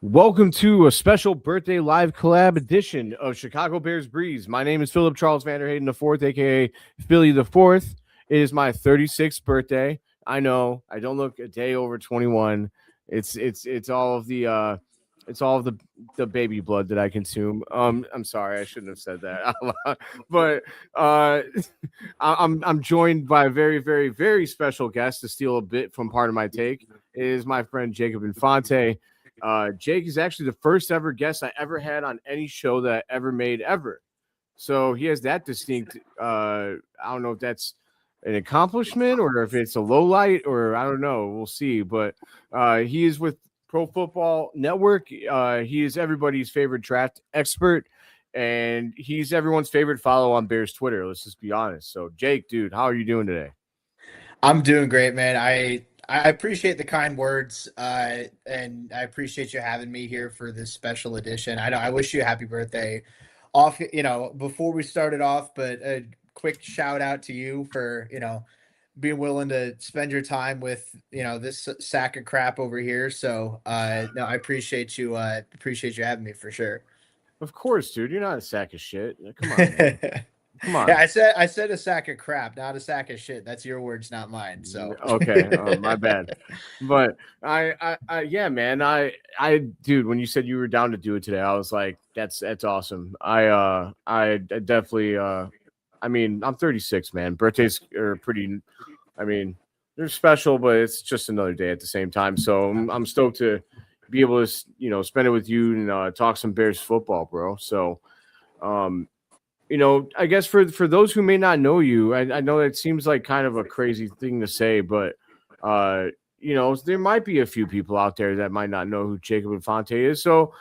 Welcome to a special birthday live collab edition of Chicago Bears Breeze. My name is Philip Charles VanDerHeyden IV, aka Philly the Fourth. It is my 36th birthday. I know I don't look a day over 21. It's all of the baby blood that I consume. I'm sorry, I shouldn't have said that, but I'm joined by a very very very special guest to steal a bit from part of my take. It is my friend Jacob Infante. Jake is actually the first ever guest I ever had on any show that I ever made ever. So he has that distinct. I don't know if that's an accomplishment or if it's a low light or I don't know. We'll see. But he is with Pro Football Network. He is everybody's favorite draft expert, and he's everyone's favorite follow on Bears Twitter. Let's just be honest. So Jake, dude, how are you doing today? I'm doing great, man. I appreciate the kind words, and I appreciate you having me here for this special edition. I wish you a happy birthday off, before we started off, but a quick shout out to you for, being willing to spend your time with, this sack of crap over here. So, no, I appreciate you having me for sure. Of course, dude. You're not a sack of shit. Come on, man. Come Yeah, on. I said a sack of crap, not a sack of shit. That's your words, not mine. So Okay, my bad. But yeah, man. Dude, when you said you were down to do it today, I was like, that's awesome. I definitely, I mean, I'm 36, man. Birthdays are pretty. I mean, they're special, but it's just another day at the same time. So I'm stoked to be able to, spend it with you and talk some Bears football, bro. So, um, I guess for those who may not know you, I know it seems like kind of a crazy thing to say, but there might be a few people out there that might not know who Jacob Infante is. So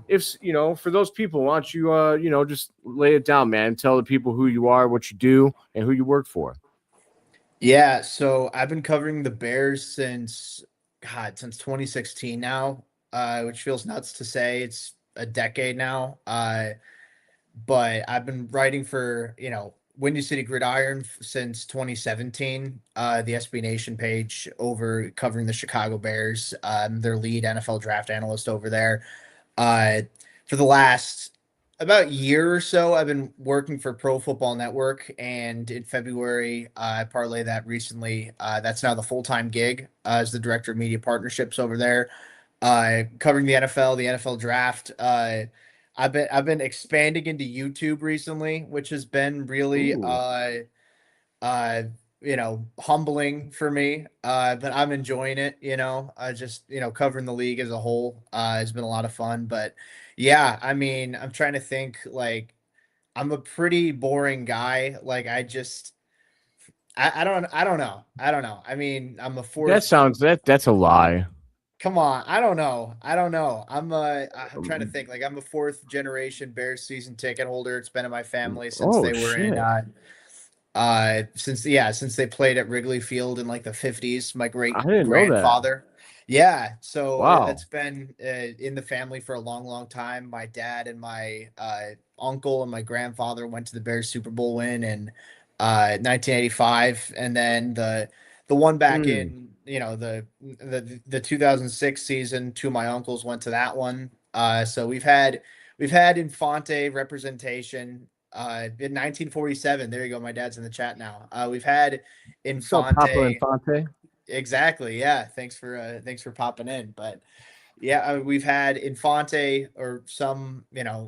if for those people, why don't you just lay it down, man. Tell the people who you are, what you do, and who you work for. yeah, so I've been covering the Bears since 2016 now, which feels nuts to say. It's a decade now. But I've been writing for, Windy City Gridiron since 2017, the SB Nation page over covering the Chicago Bears. Their lead NFL draft analyst over there. Uh, for the last about year or so, I've been working for Pro Football Network, and in February, I parlayed that recently. That's now the full-time gig as the director of media partnerships over there, covering the NFL, the NFL draft. I've been expanding into YouTube recently, which has been really Ooh, uh humbling for me, but I'm enjoying it. Just covering the league as a whole has been a lot of fun. But yeah, I mean, I'm trying to think, like, I'm a pretty boring guy. Like, I don't know. I mean, I'm a fourth. that's a lie. Come on, I don't know. I'm trying to think. Like, I'm a fourth generation Bears season ticket holder. It's been in my family since Oh they were in shit, since they played at Wrigley Field in like the 50s. My I great didn't know that. grandfather. Yeah, so it's Wow. been in the family for a long, long time. My dad and my uncle and my grandfather went to the Bears Super Bowl win in 1985, and then the one back Mm. in, the 2006 season. Two of my uncles went to that one. So we've had Infante representation in 1947. There you go. My dad's in the chat now. We've had What's up, Papa Infante. Infante? Exactly. Yeah. Thanks for popping in. But yeah, we've had Infante or some,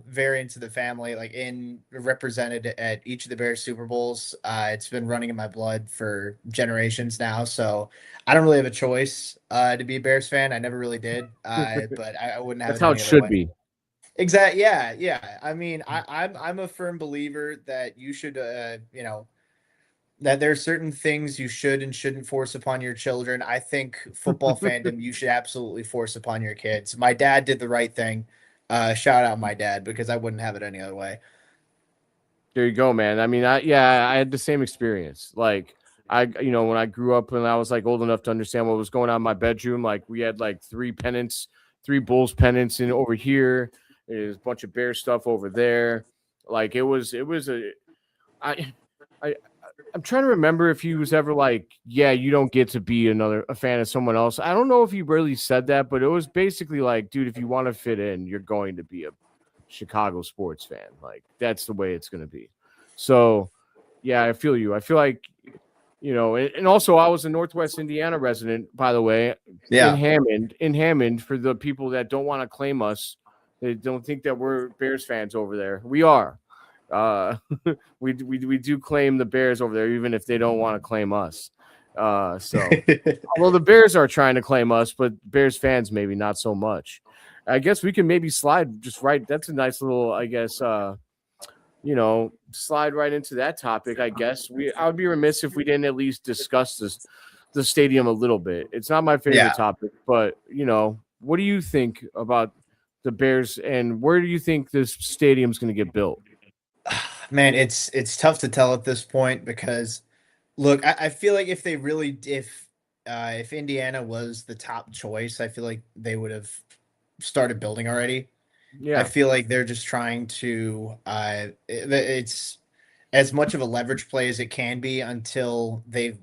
variants of the family, like, in represented at each of the Bears Super Bowls. It's been running in my blood for generations now, so I don't really have a choice to be a Bears fan. I never really did, but I wouldn't have That's it how it any other should way. be. Exactly. Yeah, yeah. I mean, I'm a firm believer that you should, that there are certain things you should and shouldn't force upon your children. I think football fandom you should absolutely force upon your kids. My dad did the right thing. Shout out my dad, because I wouldn't have it any other way. There you go, man. I mean, I had the same experience. Like when I grew up and I was like old enough to understand what was going on in my bedroom, like we had like three pennants, three Bulls pennants in over here. There's a bunch of Bear stuff over there. Like it was a I I I'm trying to remember if he was ever like, yeah, you don't get to be a fan of someone else. I don't know if he really said that, but it was basically like, dude, if you want to fit in, you're going to be a Chicago sports fan. Like that's the way it's going to be. So, yeah, I feel you. I feel like, and also I was a Northwest Indiana resident, by the way, Yeah. In Hammond, for the people that don't want to claim us, they don't think that we're Bears fans over there. We are. Uh, we do claim the Bears over there, even if they don't want to claim us. So although the Bears are trying to claim us, but Bears fans maybe not so much. I guess we can maybe slide just right. That's a nice little, I guess, slide right into that topic. I guess I would be remiss if we didn't at least discuss the stadium a little bit. It's not my favorite Yeah. topic, but what do you think about the Bears and where do you think this stadium's going to get built? Man, it's tough to tell at this point because look, I feel like if Indiana was the top choice, I feel like they would have started building already. I Yeah. feel like they're just trying to it's as much of a leverage play as it can be until they've,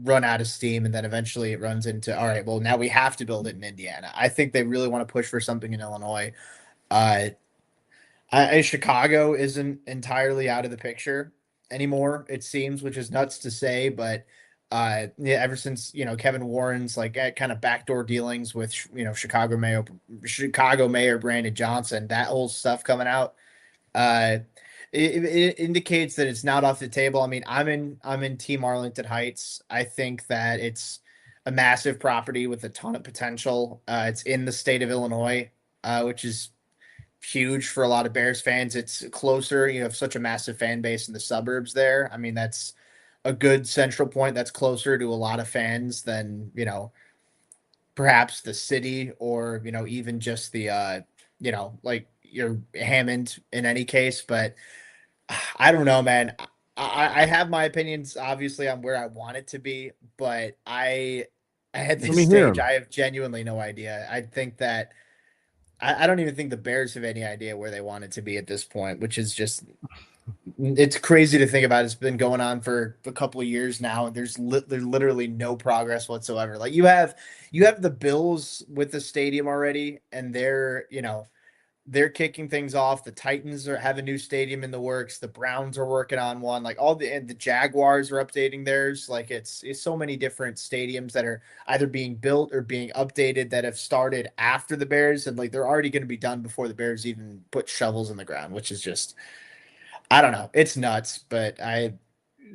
run out of steam, and then eventually it runs into, all right, well, now we have to build it in Indiana. I think they really want to push for something in Illinois. Uh Chicago isn't entirely out of the picture anymore, it seems, which is nuts to say, but yeah, ever since Kevin Warren's like kind of backdoor dealings with Chicago Mayor Brandon Johnson, that whole stuff coming out, uh, it indicates that it's not off the table. I mean, I'm in Team Arlington Heights. I think that it's a massive property with a ton of potential. It's in the state of Illinois, which is huge for a lot of Bears fans. It's closer. You have such a massive fan base in the suburbs there. I mean, that's a good central point that's closer to a lot of fans than, perhaps the city or, even just the, like your Hammond in any case. But I don't know, man. I have my opinions, obviously, on where I want it to be, but at Let this me hear stage, him. I have genuinely no idea. I think that I don't even think the Bears have any idea where they want it to be at this point, which is just it's crazy to think about. It's been going on for a couple of years now, and there's literally no progress whatsoever. Like you have the Bills with the stadium already, and they're kicking things off. The Titans have a new stadium in the works. The Browns are working on one. Like and the Jaguars are updating theirs. Like it's so many different stadiums that are either being built or being updated that have started after the Bears, and like they're already going to be done before the Bears even put shovels in the ground, which is just I don't know. It's nuts, but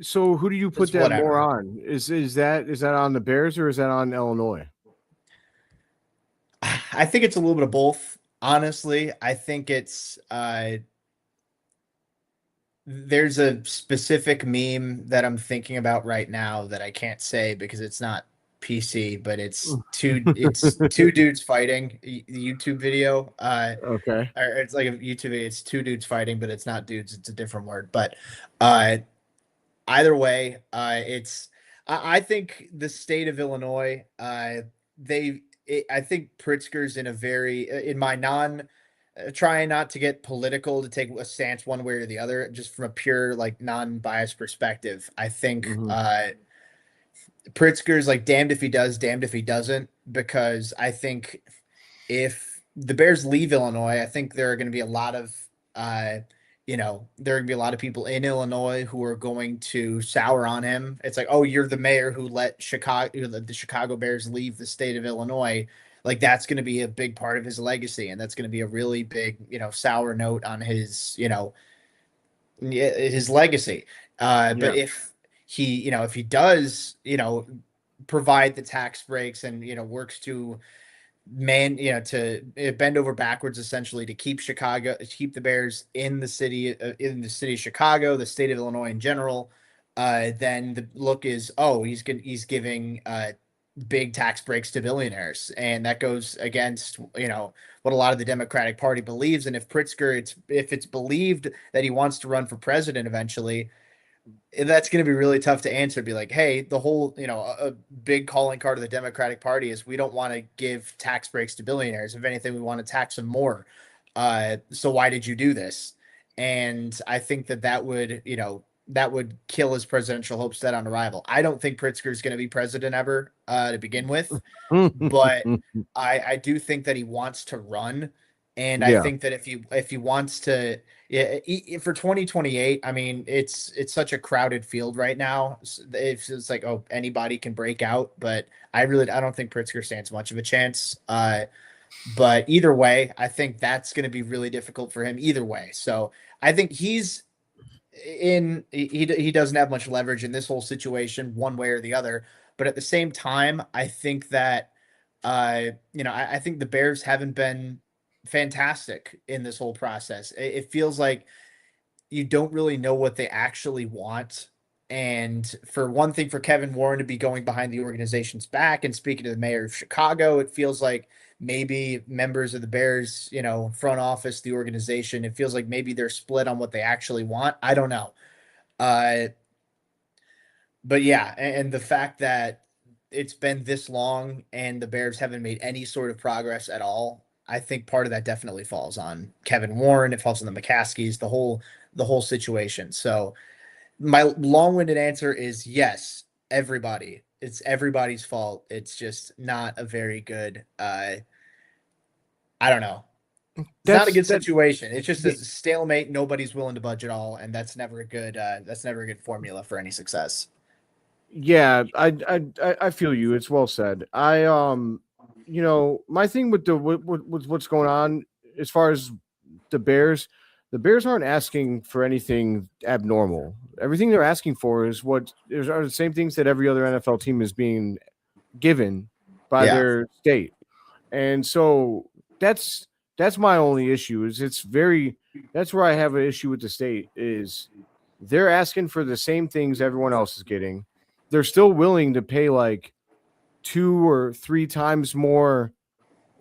So who do you put it's that more whatever. on? Is that on the Bears or is that on Illinois? I think it's a little bit of both. Honestly, I think it's there's a specific meme that I'm thinking about right now that I can't say because it's not PC, but it's two dudes fighting, YouTube video. Okay. Or it's like a YouTube video, it's two dudes fighting, but it's not dudes, it's a different word. But uh either way, I think the state of Illinois, I think Pritzker's in a very in my non trying not to get political to take a stance one way or the other, just from a pure like non-biased perspective. I think Hmm. Pritzker's like damned if he does, damned if he doesn't, because I think if the Bears leave Illinois, I think there are going to be a lot of, there are going to be a lot of people in Illinois who are going to sour on him. It's like, oh, you're the mayor who let the Chicago Bears leave the state of Illinois. Like that's going to be a big part of his legacy, and that's going to be a really big, sour note on his legacy. But Yeah. if he does, provide the tax breaks and works to to bend over backwards essentially to keep the Bears in the city of Chicago, the state of Illinois in general, then the look is, oh, he's giving big tax breaks to billionaires, and that goes against what a lot of the Democratic Party believes. And if it's believed that he wants to run for president eventually, that's going to be really tough to answer. Be like, hey, the whole, a big calling card of the Democratic Party is we don't want to give tax breaks to billionaires. If anything, we want to tax them more. So why did you do this? And I think that would, that would kill his presidential hopes dead on arrival. I don't think Pritzker is going to be president ever to begin with, but I do think that he wants to run, and I Yeah. think that if he wants to, yeah, for 2028, I mean, it's such a crowded field right now. It's like, oh, anybody can break out, but I don't think Pritzker stands much of a chance. But either way, I think that's going to be really difficult for him either way. So I think he doesn't have much leverage in this whole situation one way or the other. But at the same time, I think that I think the Bears haven't been fantastic in this whole process. It feels like you don't really know what they actually want. And for one thing, for Kevin Warren to be going behind the organization's back and speaking to the mayor of Chicago, it feels like maybe members of the Bears, front office, the organization, it feels like maybe they're split on what they actually want. I don't know. Uh, but yeah, and the fact that it's been this long and the Bears haven't made any sort of progress at all, I think part of that definitely falls on Kevin Warren. It falls on the McCaskies, the whole situation. So my long-winded answer is yes, everybody. It's everybody's fault. It's just not a very good I don't know. It's not a good situation. It's just a stalemate. Nobody's willing to budge at all, and that's never a good formula for any success. Yeah, I feel you. It's well said. My thing with what's going on as far as the Bears aren't asking for anything abnormal. Everything they're asking for is are the same things that every other NFL team is being given by their state. And so that's my only issue that's where I have an issue with the state is they're asking for the same things everyone else is getting. They're still willing to pay like 2 or 3 times more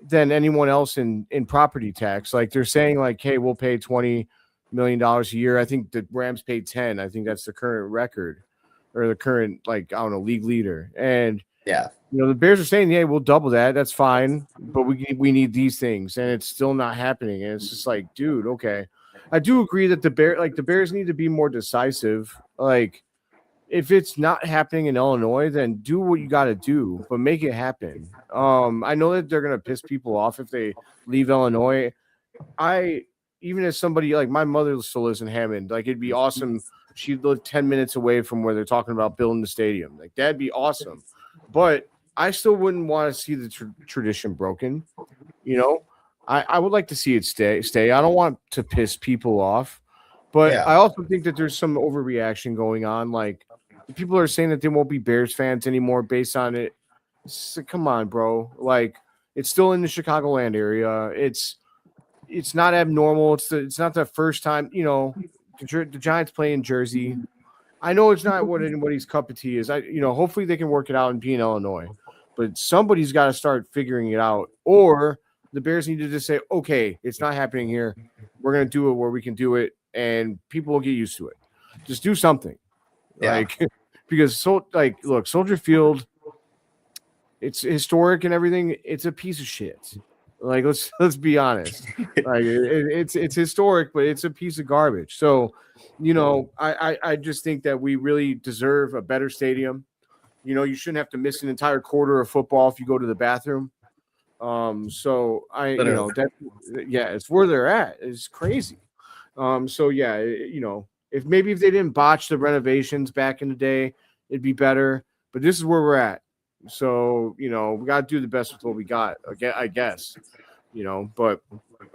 than anyone else in property tax. Like they're saying like, hey, we'll pay $20 million a year. I think the Rams paid 10. I think that's the current record or the current, like, I don't know, league leader. And yeah, the Bears are saying, yeah, we'll double that. That's fine. But we need these things. And it's still not happening. And it's just like, dude, okay. I do agree that the Bears need to be more decisive. Like, if it's not happening in Illinois, then do what you got to do, but make it happen. I know that they're going to piss people off if they leave Illinois. Even as somebody like my mother still lives in Hammond, like it'd be awesome. She'd live 10 minutes away from where they're talking about building the stadium. Like that'd be awesome. But I still wouldn't want to see the tradition broken. I would like to see it stay. I don't want to piss people off, but I also think that there's some overreaction going on. Like, people are saying that they won't be Bears fans anymore based on it. So, come on, bro. Like, it's still in the Chicagoland area. It's not abnormal. It's not the first time, the Giants play in Jersey. I know it's not what anybody's cup of tea is. Hopefully they can work it out and be in Illinois. But somebody's got to start figuring it out. Or the Bears need to just say, okay, it's not happening here. We're going to do it where we can do it, and people will get used to it. Just do something. Like, because look, Soldier Field, it's historic and everything. It's a piece of shit. Like, let's be honest. Like, it's historic, but it's a piece of garbage. So, I just think that we really deserve a better stadium. You shouldn't have to miss an entire quarter of football if you go to the bathroom. So it's where they're at. It's crazy. If they didn't botch the renovations back in the day, it'd be better. But this is where we're at. So, we got to do the best with what we got, I guess. But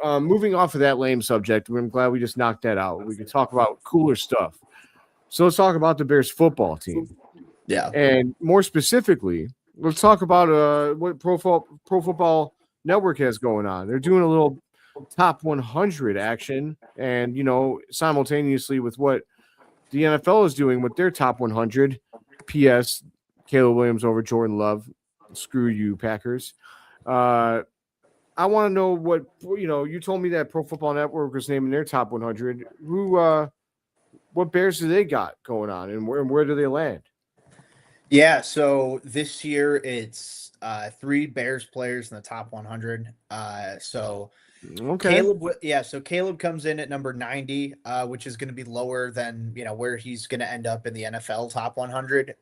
moving off of that lame subject, I'm glad we just knocked that out. We can talk about cooler stuff. So let's talk about the Bears football team. Yeah. And more specifically, let's talk about what Pro Football Network has going on. They're doing a little top 100 action, and simultaneously with what the NFL is doing with their top 100. P.S. Caleb Williams over Jordan Love. Screw you, Packers. I want to know what you told me that Pro Football Network was naming their top 100. What Bears do they got going on, and where do they land? Yeah, so this year it's 3 Bears players in the top 100. Okay. So Caleb comes in at number 90, which is going to be lower than where he's going to end up in the NFL top 100.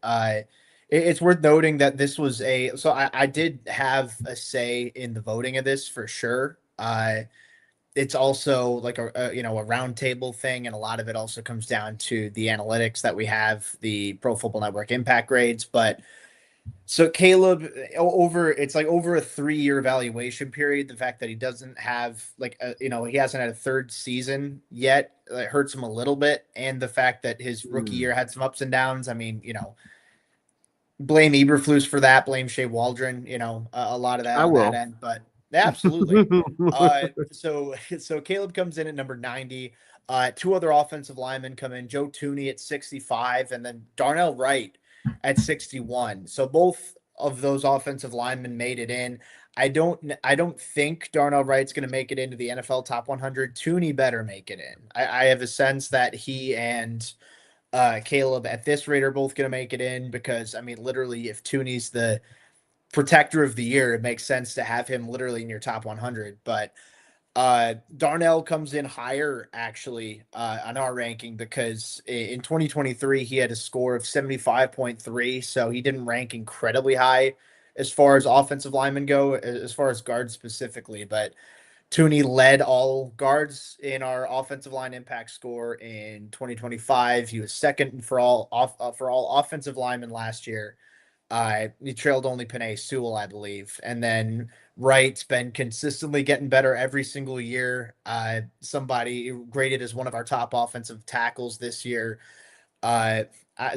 It's worth noting that this was I did have a say in the voting of this for sure. It's also like a round table thing, and a lot of it also comes down to the analytics that we have, the Pro Football Network impact grades. But so Caleb, it's like over a 3-year evaluation period. The fact that he doesn't have he hasn't had a third season yet, it hurts him a little bit, and the fact that his rookie year had some ups and downs. I mean, blame Eberflus for that, blame Shea Waldron, a lot of that I on that will. end. But absolutely. So Caleb comes in at number 90. 2 other offensive linemen come in, Joe Tooney at 65, and then Darnell Wright at 61. So both of those offensive linemen made it in. I don't think Darnell Wright's going to make it into the NFL top 100. Tooney better make it in. I have a sense that he and Caleb at this rate are both going to make it in, because I mean, literally, if Tooney's the protector of the year, it makes sense to have him literally in your top 100. But Darnell comes in higher actually on our ranking, because in 2023 he had a score of 75.3, so he didn't rank incredibly high as far as offensive linemen go, as far as guards specifically. But Tooney led all guards in our offensive line impact score in 2025. He was second for all offensive linemen last year. He trailed only Penei Sewell, I believe. And then Wright's been consistently getting better every single year. Somebody graded as one of our top offensive tackles this year.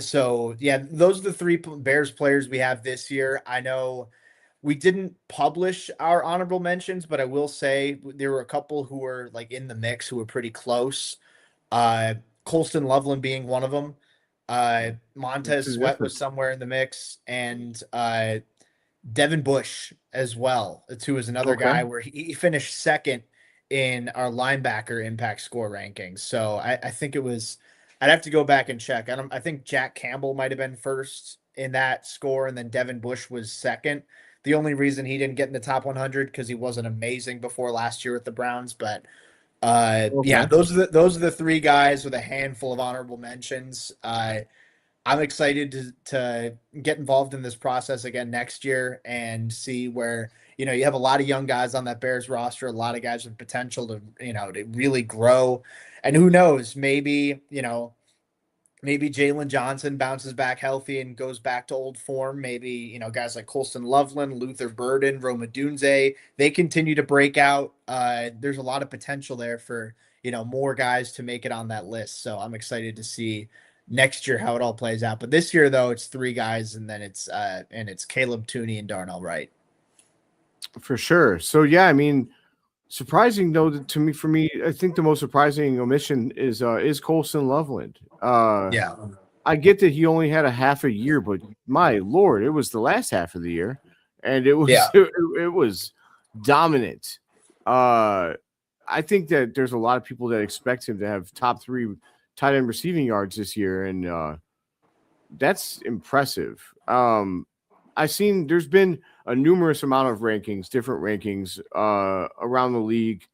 So yeah, those are the 3 Bears players we have this year. I know we didn't publish our honorable mentions, but I will say there were a couple who were like in the mix who were pretty close. Uh, Colston Loveland being one of them. What's Montez his Sweat was difference? somewhere in the mix, and Devin Bush as well, who is another Okay. guy where he finished second in our linebacker impact score rankings. So I think it was. I'd have to go back and check. I think Jack Campbell might have been first in that score, and then Devin Bush was second. The only reason he didn't get in the top 100 because he wasn't amazing before last year with the Browns. But yeah, Okay. those are the 3 guys with a handful of honorable mentions. I'm excited to get involved in this process again next year and see where, you have a lot of young guys on that Bears roster, a lot of guys with potential to really grow. And who knows, maybe Jalen Johnson bounces back healthy and goes back to old form. Maybe, guys like Colston Loveland, Luther Burden, Roma Dunze, they continue to break out. There's a lot of potential there for, more guys to make it on that list. So I'm excited to see next year how it all plays out. But this year, though, it's 3 guys, and then it's Caleb Tooney and Darnell Wright. For sure. So yeah, I mean, surprising though to me, for me, I think the most surprising omission is Colson Loveland. Yeah. I get that he only had a half a year, but my lord, it was the last half of the year, and it was Yeah. it was dominant. I think that there's a lot of people that expect him to have top 3 tight end receiving yards this year, and that's impressive. I've seen there's been a numerous amount of rankings, different rankings around the league,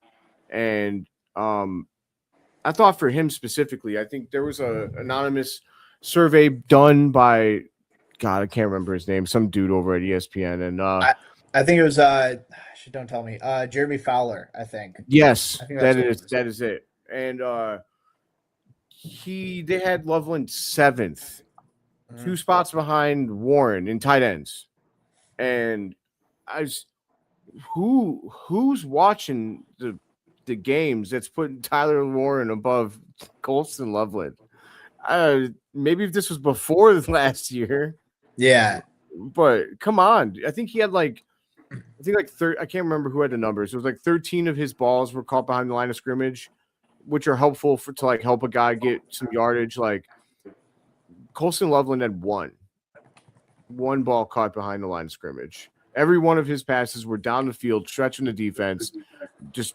and I thought for him specifically, I think there was a anonymous survey done by God, I can't remember his name, some dude over at ESPN, and I think it was don't tell me. Jeremy Fowler, I think. yes, I think that's what it was. that is it, and they had Loveland 7th, 2 spots behind Warren in tight ends, and I was who's watching the games that's putting Tyler Warren above Colston Loveland. Maybe if this was before last year, Yeah. but come on. I think he had I can't remember who had the numbers. It was like 13 of his balls were caught behind the line of scrimmage, which are helpful to help a guy get some yardage. Like Colston Loveland had one ball caught behind the line of scrimmage. Every one of his passes were down the field, stretching the defense, just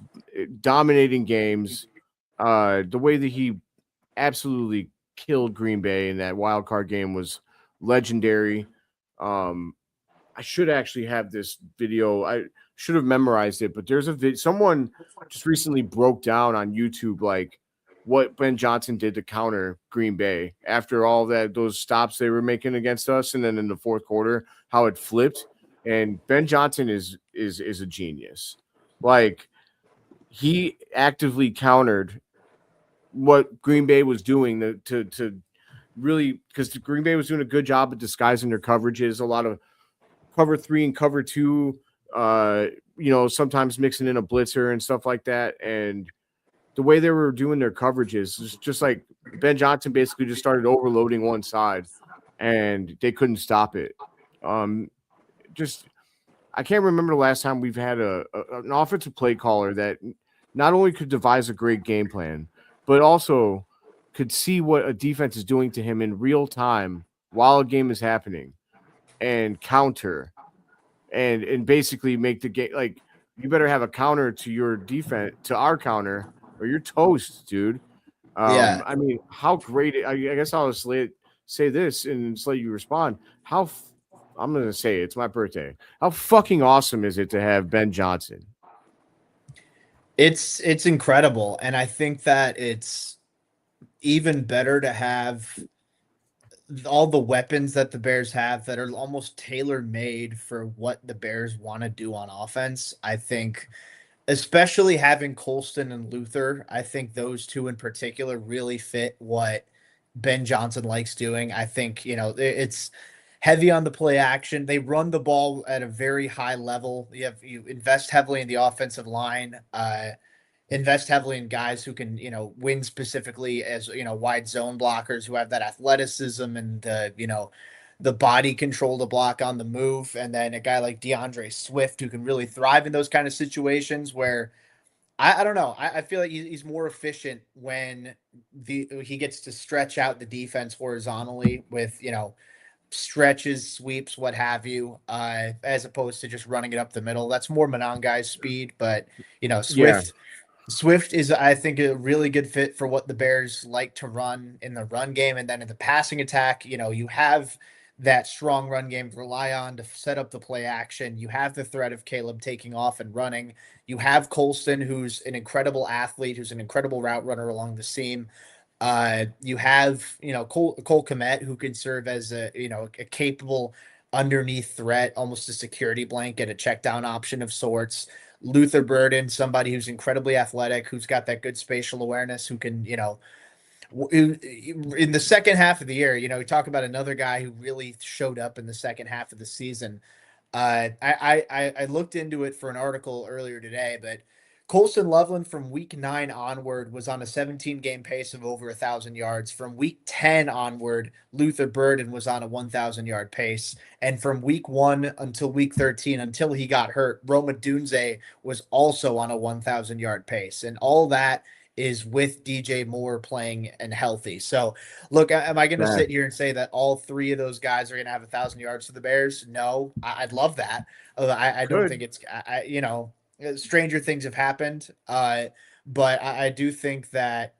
dominating games. The way that he absolutely killed Green Bay in that wild card game was legendary. I should actually have this video. I should have memorized it, but there's a video. Someone just recently broke down on YouTube like what Ben Johnson did to counter Green Bay after all that those stops they were making against us, and then in the fourth quarter, how it flipped. And Ben Johnson is a genius. Like he actively countered what Green Bay was doing to really because Green Bay was doing a good job of disguising their coverages. A lot of cover three and cover two, sometimes mixing in a blitzer and stuff like that. And the way they were doing their coverages is just like Ben Johnson basically just started overloading one side and they couldn't stop it. Just I can't remember the last time we've had an offensive play caller that not only could devise a great game plan, but also could see what a defense is doing to him in real time while a game is happening and counter and basically make the game like you better have a counter to your defense to our counter or you're toast, dude. Yeah. I mean, how great I guess I'll just say this and just let you respond. I'm gonna say it's my birthday. How fucking awesome is it to have Ben Johnson? It's incredible, and I think that it's even better to have all the weapons that the Bears have that are almost tailor made for what the Bears want to do on offense. I think, especially having Colston and Luther, I think those two in particular really fit what Ben Johnson likes doing. I think, it's heavy on the play action. They run the ball at a very high level. You invest heavily in the offensive line. Invest heavily in guys who can, win specifically as, wide zone blockers who have that athleticism and the body control to block on the move. And then a guy like DeAndre Swift who can really thrive in those kind of situations where I don't know. I feel like he's more efficient when he gets to stretch out the defense horizontally with, stretches, sweeps, what have you, as opposed to just running it up the middle. That's more Monangai's speed, but Yeah, Swift is, I think, a really good fit for what the Bears like to run in the run game. And then in the passing attack, you have that strong run game to rely on to set up the play action. You have the threat of Caleb taking off and running. You have Colston, who's an incredible athlete, who's an incredible route runner along the seam. You have, Cole Kmet, who can serve as a capable underneath threat, almost a security blanket, a check down option of sorts. Luther Burden, somebody who's incredibly athletic, who's got that good spatial awareness, who can, in the second half of the year, we talk about another guy who really showed up in the second half of the season. I looked into it for an article earlier today, but Colson Loveland from week 9 onward was on a 17-game pace of over 1,000 yards. From week 10 onward, Luther Burden was on a 1,000-yard pace. And from week 1 until week 13, until he got hurt, Roma Dunze was also on a 1,000-yard pace. And all that is with DJ Moore playing and healthy. So, look, am I going to sit here and say that all three of those guys are going to have 1,000 yards for the Bears? No, I'd love that. I don't think it's, stranger things have happened. But I do think that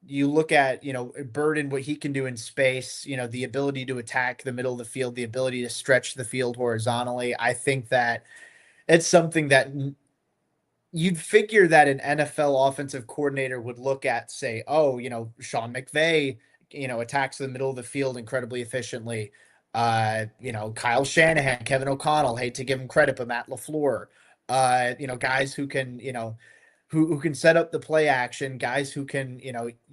you look at, Burden, what he can do in space, the ability to attack the middle of the field, the ability to stretch the field horizontally. I think that it's something that you'd figure that an NFL offensive coordinator would look at, say, oh, Sean McVay, attacks the middle of the field incredibly efficiently. Kyle Shanahan, Kevin O'Connell, hate to give him credit, but Matt LaFleur, guys who can, who can set up the play action, guys who can,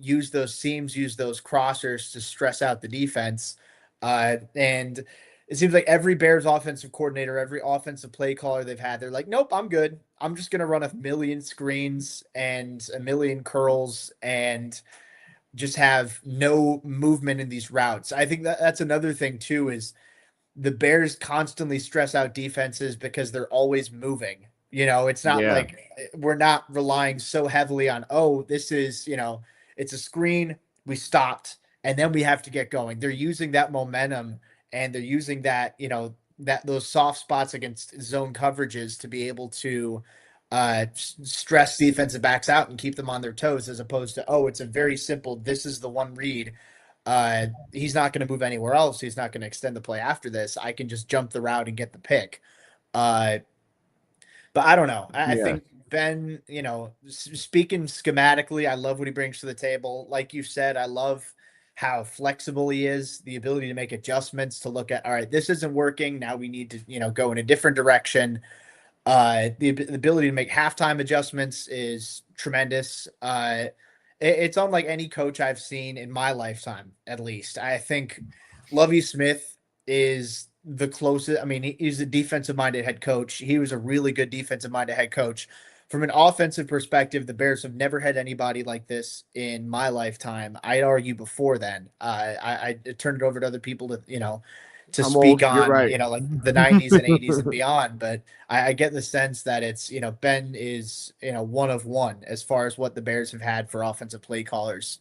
use those seams, use those crossers to stress out the defense. And it seems like every Bears offensive coordinator, every offensive play caller they've had, they're like, nope, I'm good. I'm just going to run a million screens and a million curls and just have no movement in these routes. I think that's another thing too, is the Bears constantly stress out defenses because they're always moving. It's not like we're not relying so heavily on, oh, this is, it's a screen, we stopped, and then we have to get going. They're using that momentum and they're using that, that those soft spots against zone coverages to be able to stress defensive backs out and keep them on their toes, as opposed to, oh, it's a very simple, this is the one read. He's not going to move anywhere else. He's not going to extend the play after this. I can just jump the route and get the pick. Uh, but I don't know. I Yeah. think Ben, speaking schematically, I love what he brings to the table. Like you said, I love how flexible he is, the ability to make adjustments to look at, all right, this isn't working. Now we need to, go in a different direction. The ability to make halftime adjustments is tremendous. It's unlike any coach I've seen in my lifetime, at least. I think Lovie Smith is the closest. I mean, he's a defensive minded head coach. He was a really good defensive minded head coach. From an offensive perspective, the Bears have never had anybody like this in my lifetime. I'd argue before then. I turned it over to other people to, to I'm speak old. You're on, right. like the 90s and 80s and beyond. But I get the sense that it's, Ben is, one of one as far as what the Bears have had for offensive play callers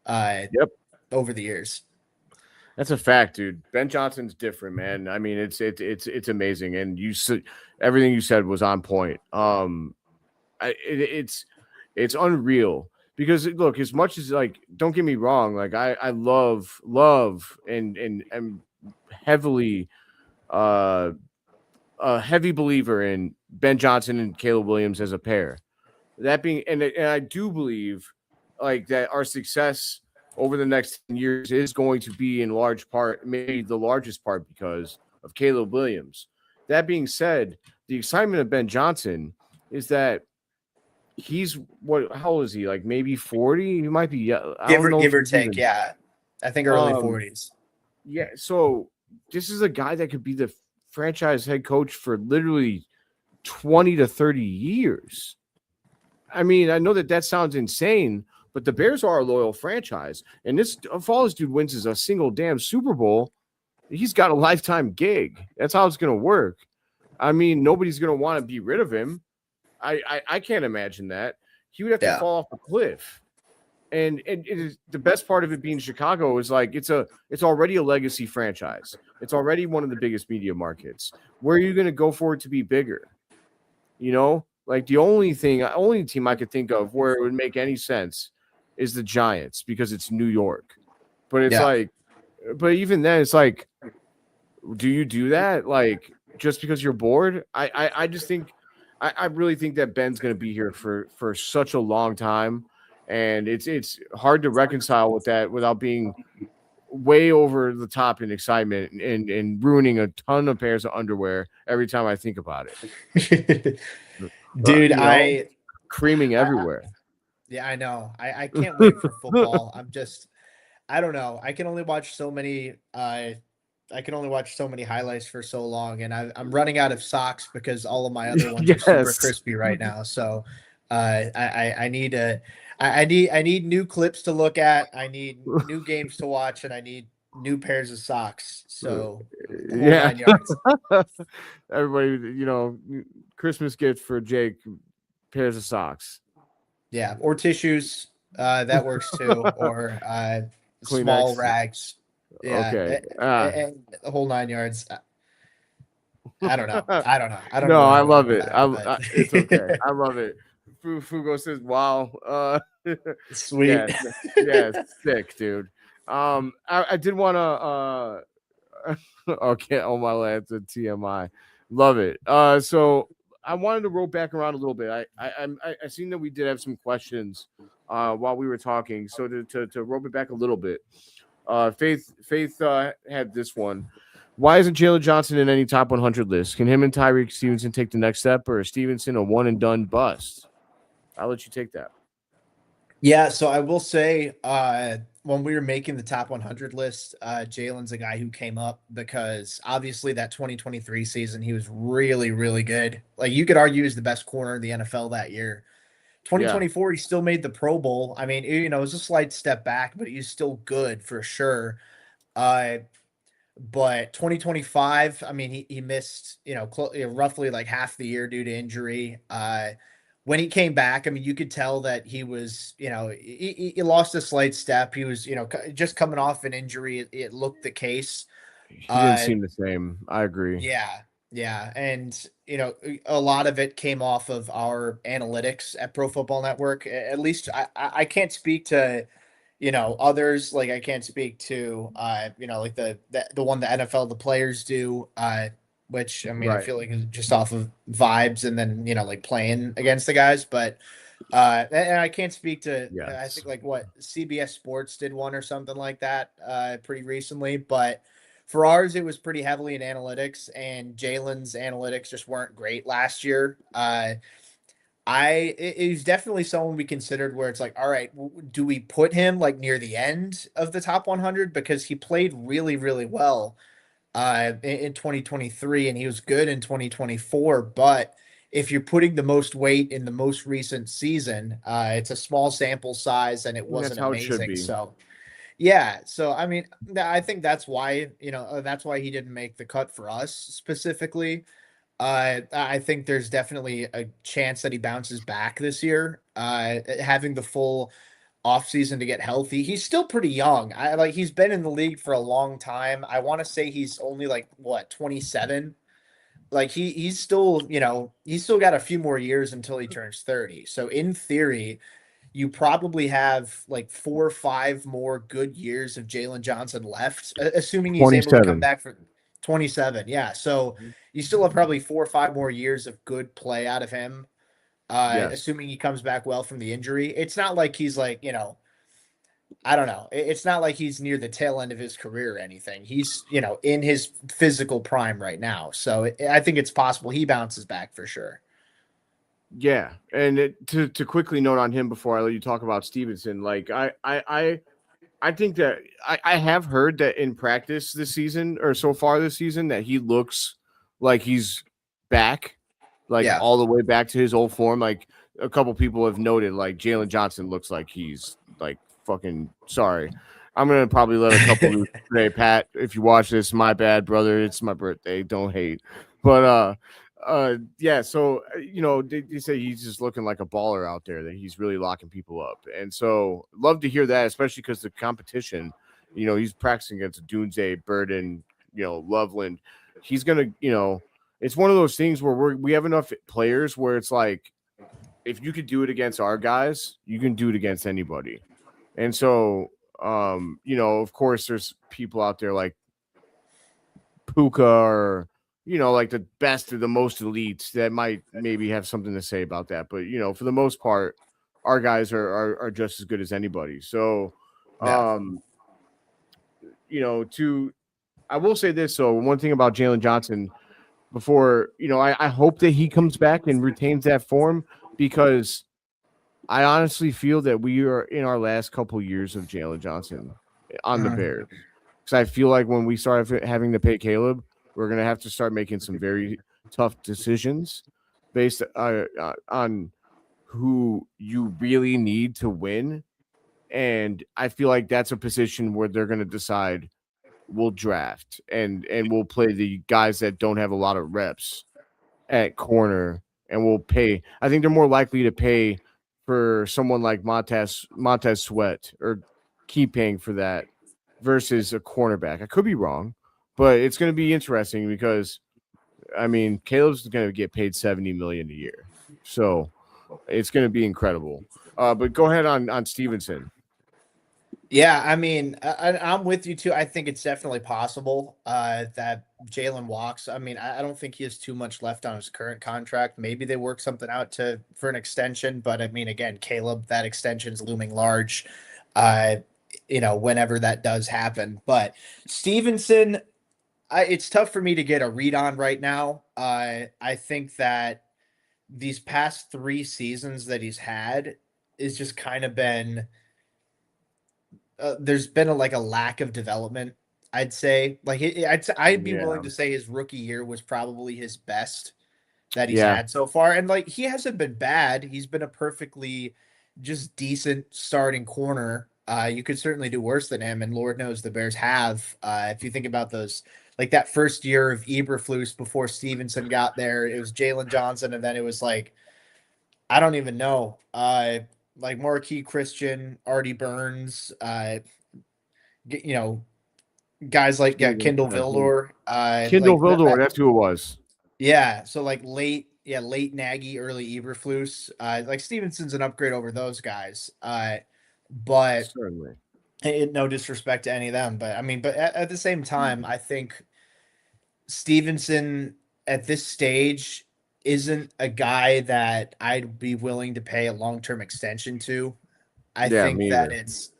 Yep. over the years. That's a fact, dude. Ben Johnson's different, man. I mean, it's amazing, and everything you said was on point. It's unreal because look, as much as like, don't get me wrong, like I love and am heavily a heavy believer in Ben Johnson and Caleb Williams as a pair. That being, and I do believe like that our success over the next 10 years is going to be in large part, maybe the largest part, because of Caleb Williams. That being said, the excitement of Ben Johnson is that he's how old is he? Like maybe 40? He might be. I don't know Give if or he's take. even. Yeah. I think early 40s. Yeah. So this is a guy that could be the franchise head coach for literally 20 to 30 years. I mean, I know that sounds insane, but the Bears are a loyal franchise. And if all this dude wins is a single damn Super Bowl, he's got a lifetime gig. That's how it's going to work. I mean, nobody's going to want to be rid of him. I can't imagine that. He would have to fall off a cliff. And it is the best part of it being Chicago is like it's already a legacy franchise. It's already one of the biggest media markets. Where are you going to go for it to be bigger? Like the only team I could think of where it would make any sense is the Giants because it's New York. But it's but even then it's like, do you do that? Like just because you're bored? I just think I really think that Ben's going to be here for such a long time. And it's hard to reconcile with that without being way over the top in excitement and ruining a ton of pairs of underwear every time I think about it. Dude, creaming everywhere. I know. I can't wait for football. I don't know. I can only watch so many highlights for so long, and I'm running out of socks because all of my other ones are super crispy right now. So I need new clips to look at. I need new games to watch, and I need new pairs of socks. So the whole 9 yards. Everybody, Christmas gift for Jake, pairs of socks. Yeah, or tissues. That works too. Or small rags. Yeah. Okay. And the whole 9 yards. I don't know. I don't know. No, I love it. It's okay. I love it. Fugo says, "Wow, sweet, yeah, sick, dude." I did want to okay, oh my lads, a TMI, love it. So I wanted to roll back around a little bit. I seen that we did have some questions while we were talking, so to roll it back a little bit. Faith had this one. Why isn't Jalen Johnson in any top 100 list? Can him and Tyreek Stevenson take the next step, or is Stevenson a one and done bust? I'll let you take that. Yeah, so I will say when we were making the top 100 list, Jalen's a guy who came up because obviously that 2023 season, he was really, really good. Like you could argue he's the best corner in the NFL that year. 2024, he still made the Pro Bowl. I mean, it was a slight step back, but he's still good for sure. But 2025, I mean, he missed, roughly like half the year due to injury. When he came back, I mean, you could tell that he was, he lost a slight step. He was, just coming off an injury. It looked the case. He didn't seem the same. I agree. Yeah. Yeah. And, a lot of it came off of our analytics at Pro Football Network. At least I can't speak to Others like I can't speak to, like the one the NFL the players do, which I mean I Right. feel like is just off of vibes and then like playing against the guys, but and I can't speak to I Yes. think like what CBS Sports did one or something like that pretty recently, but for ours it was pretty heavily in analytics, and Jalen's analytics just weren't great last year. He's definitely someone we considered where it's like, all right, do we put him like near the end of the top 100 because he played really, really well in 2023 and he was good in 2024. But if you're putting the most weight in the most recent season, it's a small sample size and it And that's wasn't how it should amazing. be. So yeah, so I mean, I think that's why that's why he didn't make the cut for us specifically. I think there's definitely a chance that he bounces back this year. Having the full offseason to get healthy. He's still pretty young. He's been in the league for a long time. I want to say he's only like what 27. Like he's still, he's still got a few more years until he turns 30. So in theory, you probably have like 4 or 5 more good years of Jalen Johnson left, assuming he's able to come 27. back for 27. Yeah. So you still have probably 4 or 5 more years of good play out of him, Yes. assuming he comes back well from the injury. It's not like he's like, I don't know. It's not like he's near the tail end of his career or anything. He's, in his physical prime right now. So I think it's possible he bounces back for sure. Yeah. And to quickly note on him before I let you talk about Stevenson, like I think that I have heard that in practice this season or so far this season that he looks like he's back, like Yeah. all the way back to his old form. Like a couple people have noted, like Jalen Johnson looks like he's like fucking sorry. I'm gonna probably let a couple loose today, Pat. If you watch this, my bad, brother. It's my birthday. Don't hate. But yeah, so they say he's just looking like a baller out there, that he's really locking people up. And so love to hear that, especially because the competition, he's practicing against Doomsday, Burden, Loveland. He's gonna, it's one of those things where we have enough players where it's like, if you could do it against our guys, you can do it against anybody. And so of course there's people out there like Puka or like the best or the most elites that might maybe have something to say about that. But for the most part, our guys are just as good as anybody. So, Yeah. um, to I will say this. So one thing about Jalen Johnson before, I hope that he comes back and retains that form, because I honestly feel that we are in our last couple years of Jalen Johnson on the Mhm. Bears. Because I feel like when we start having to pay Caleb, we're going to have to start making some very tough decisions based on who you really need to win. And I feel like that's a position where they're going to decide we'll draft and we'll play the guys that don't have a lot of reps at corner, and we'll pay. I think they're more likely to pay for someone like Montez Sweat, or keep paying for that, versus a cornerback. I could be wrong, but it's going to be interesting because I mean Caleb's going to get paid $70 million a year, so it's going to be incredible. But go ahead on Stevenson. Yeah, I mean, I'm with you too. I think it's definitely possible that Jalen walks. I mean, I don't think he has too much left on his current contract. Maybe they work something out for an extension, but I mean, again, Caleb, that extension's looming large. Uh, whenever that does happen. But Stevenson, it's tough for me to get a read on right now. I think that these past 3 seasons that he's had is just kind of been there's been a lack of development. I'd say I'd be willing Yeah, to say his rookie year was probably his best that he's yeah, had so far, and like he hasn't been bad. He's been a perfectly just decent starting corner. You could certainly do worse than him, and Lord knows the Bears have. If you think about those, like that first year of Eberflus before Stevenson got there, it was Jalen Johnson, and then it was like I don't even know. Like Marquis Christian, Artie Burns, you know, guys like Kindle Vildor, Kindle like Vildor. That's who it was. yeah. So like late Nagy, early Eberflus. Like Stevenson's an upgrade over those guys. But Certainly. No disrespect to any of them, but I mean, but at the same time, I think Stevenson at this stage isn't a guy that I'd be willing to pay a long-term extension to. I Yeah, think me that either. it's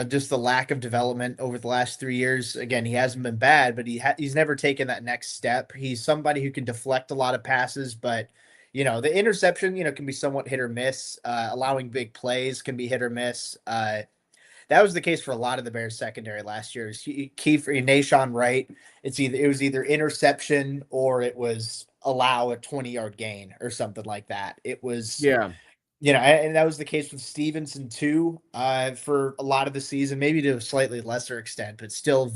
just the lack of development over the last 3 years. Again, he hasn't been bad, but he's never taken that next step. He's somebody who can deflect a lot of passes, but the interception, can be somewhat hit or miss. Allowing big plays can be hit or miss. That was the case for a lot of the Bears secondary last year. Key for Nashawn Wright. It was either interception or it was allow a 20-yard gain or something like that. It was, Yeah, and that was the case with Stevenson too, for a lot of the season, maybe to a slightly lesser extent, but still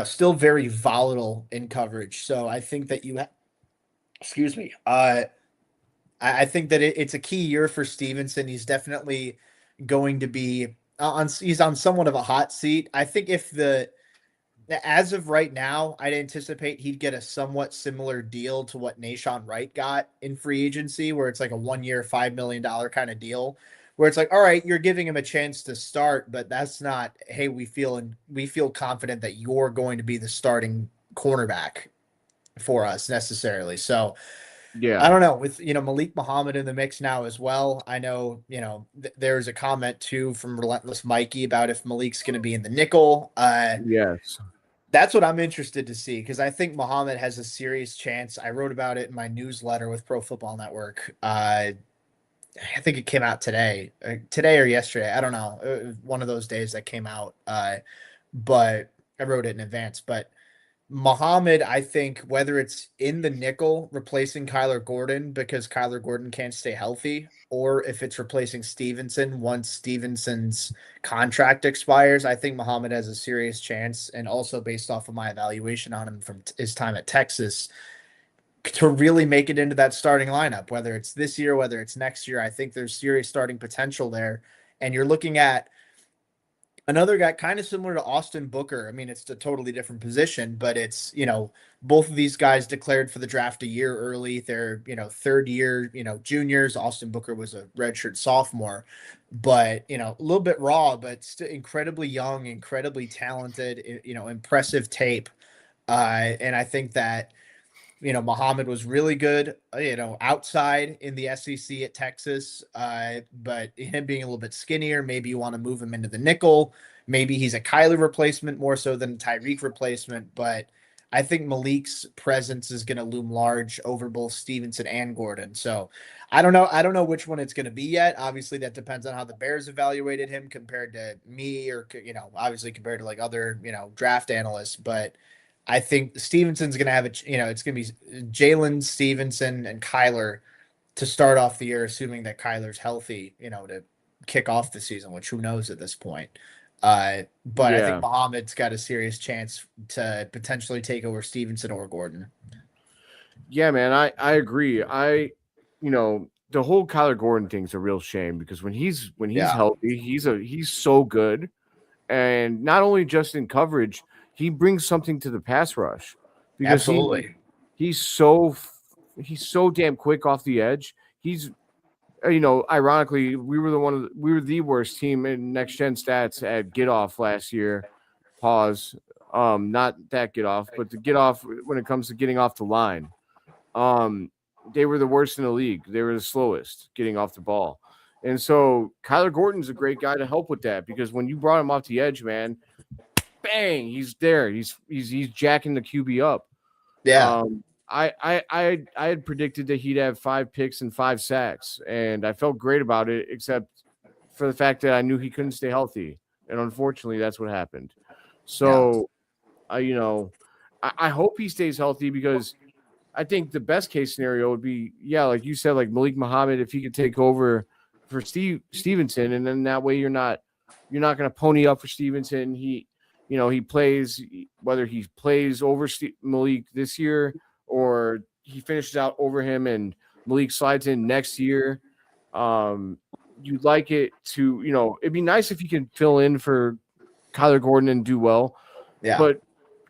still very volatile in coverage. So I think that excuse me, I think that it's a key year for Stevenson. He's definitely going to be he's on somewhat of a hot seat. I think as of right now, I'd anticipate he'd get a somewhat similar deal to what Nashawn Wright got in free agency, where it's like a 1 year, $5 million kind of deal, where it's like, all right, you're giving him a chance to start, but that's not, hey, we feel confident that you're going to be the starting cornerback for us necessarily. So I yeah, don't know, with Malik Muhammad in the mix now as well. I know there's a comment too from Relentless Mikey about if Malik's going to be in the nickel. yes, That's what I'm interested to see, because I think Muhammad has a serious chance. I wrote about it in my newsletter with Pro Football Network. I think it came out today or yesterday. I don't know, one of those days that came out. But I wrote it in advance. But Muhammad, I think, whether it's in the nickel replacing Kyler Gordon because Kyler Gordon can't stay healthy, or if it's replacing Stevenson once Stevenson's contract expires, I think Muhammad has a serious chance. And also based off of my evaluation on him from his time at Texas, to really make it into that starting lineup, whether it's this year, whether it's next year, I think there's serious starting potential there. And you're looking at another guy kind of similar to Austin Booker. I mean, it's a totally different position, but it's, both of these guys declared for the draft a year early. They're, third year, juniors. Austin Booker was a redshirt sophomore, but, a little bit raw, but still incredibly young, incredibly talented, impressive tape. And I think that, Muhammad was really good, outside in the SEC at Texas. But him being a little bit skinnier, maybe you want to move him into the nickel. Maybe he's a Kyler replacement more so than a Tyreek replacement. But I think Malik's presence is going to loom large over both Stevenson and Gordon. So I don't know. I don't know which one it's going to be yet. Obviously, that depends on how the Bears evaluated him compared to me, or obviously compared to like other draft analysts. But I think Stevenson's going to have it's going to be Jalen Stevenson and Kyler to start off the year, assuming that Kyler's healthy, to kick off the season, which who knows at this point. But I think yeah, Muhammad's got a serious chance to potentially take over Stevenson or Gordon. yeah, man. I agree. The whole Kyler Gordon thing's a real shame because when he's Yeah, healthy, he's so good, and not only just in coverage, he brings something to the pass rush because absolutely. he's so he's so damn quick off the edge. He's ironically, we were the worst team in next gen stats at get off last year. Pause. Not that get off, but the get off when it comes to getting off the line. Um, they were the worst in the league. They were the slowest getting off the ball. And so Kyler Gordon's a great guy to help with that because when you brought him off the edge, man, bang, he's there. He's jacking the QB up. Yeah, I had predicted that he'd have 5 picks and 5 sacks, and I felt great about it, except for the fact that I knew he couldn't stay healthy, and unfortunately, that's what happened. yeah, So, I hope he stays healthy because I think the best case scenario would be, yeah, like you said, like Malik Muhammad, if he could take over for Stevenson, and then that way you're not going to pony up for Stevenson. He plays whether he plays over Malik this year or he finishes out over him and Malik slides in next year. You'd like it to, it'd be nice if you can fill in for Kyler Gordon and do well, yeah, but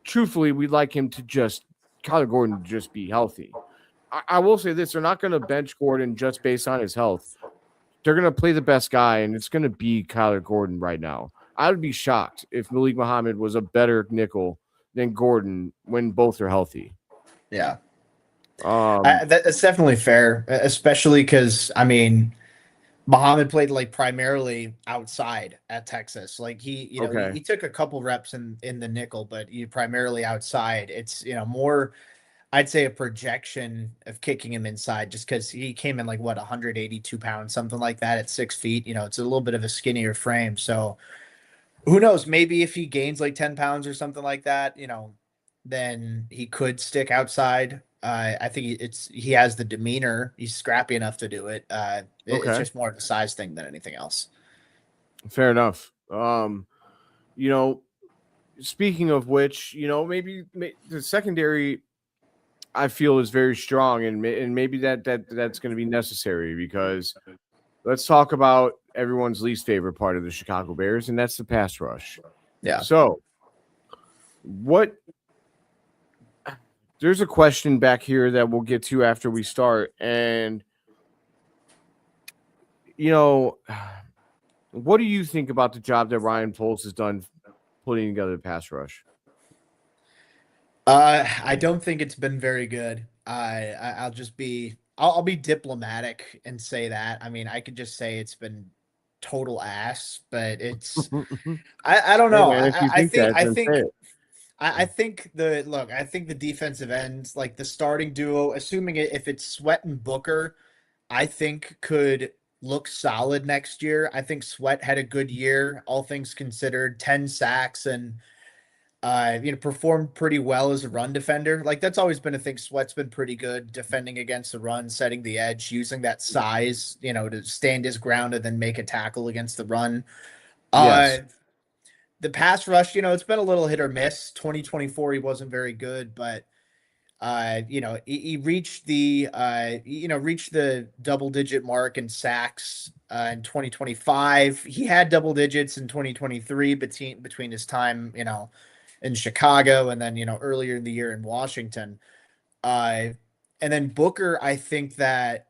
truthfully, we'd like him to Kyler Gordon to just be healthy. I will say this: they're not going to bench Gordon just based on his health. they're gonna play the best guy, and it's gonna be Kyler Gordon right now. I would be shocked if Malik Muhammad was a better nickel than Gordon when both are healthy. Yeah, Um, that's definitely fair, especially because I mean, Muhammad played like primarily outside at Texas. Like okay, he took a couple reps in the nickel, but he primarily outside. It's more, I'd say, a projection of kicking him inside just because he came in like what 182 pounds, something like that at 6 feet. It's a little bit of a skinnier frame. So who knows? Maybe if he gains like 10 pounds or something like that, then he could stick outside. I think he has the demeanor. He's scrappy enough to do it. It's okay, just more of a size thing than anything else. fair enough. You know, speaking of which, maybe the secondary I feel is very strong, and maybe that's going to be necessary because let's talk about everyone's least favorite part of the Chicago Bears, and that's the pass rush. Yeah. So, what? There's a question back here that we'll get to after we start, and you know, what do you think about the job that Ryan Poles has done putting together the pass rush? I don't think it's been very good. I'll just be I'll be diplomatic and say that. I mean, I could just say it's been total ass, but it's I don't Hey know. man, if you I think think that, I then say think it. I think I think the defensive ends, like the starting duo, assuming if it's Sweat and Booker, I think could look solid next year. I think Sweat had a good year, all things considered, 10 sacks and performed pretty well as a run defender. Like that's always been a thing. Sweat's been pretty good defending against the run, setting the edge, using that size, to stand his ground and then make a tackle against the run. Uh Yes, the pass rush, it's been a little hit or miss. 2024, he wasn't very good, but he reached the double digit mark in sacks in 2025. He had double digits in 2023 between his time, in Chicago and then, earlier in the year in Washington. Uh, and then Booker, I think that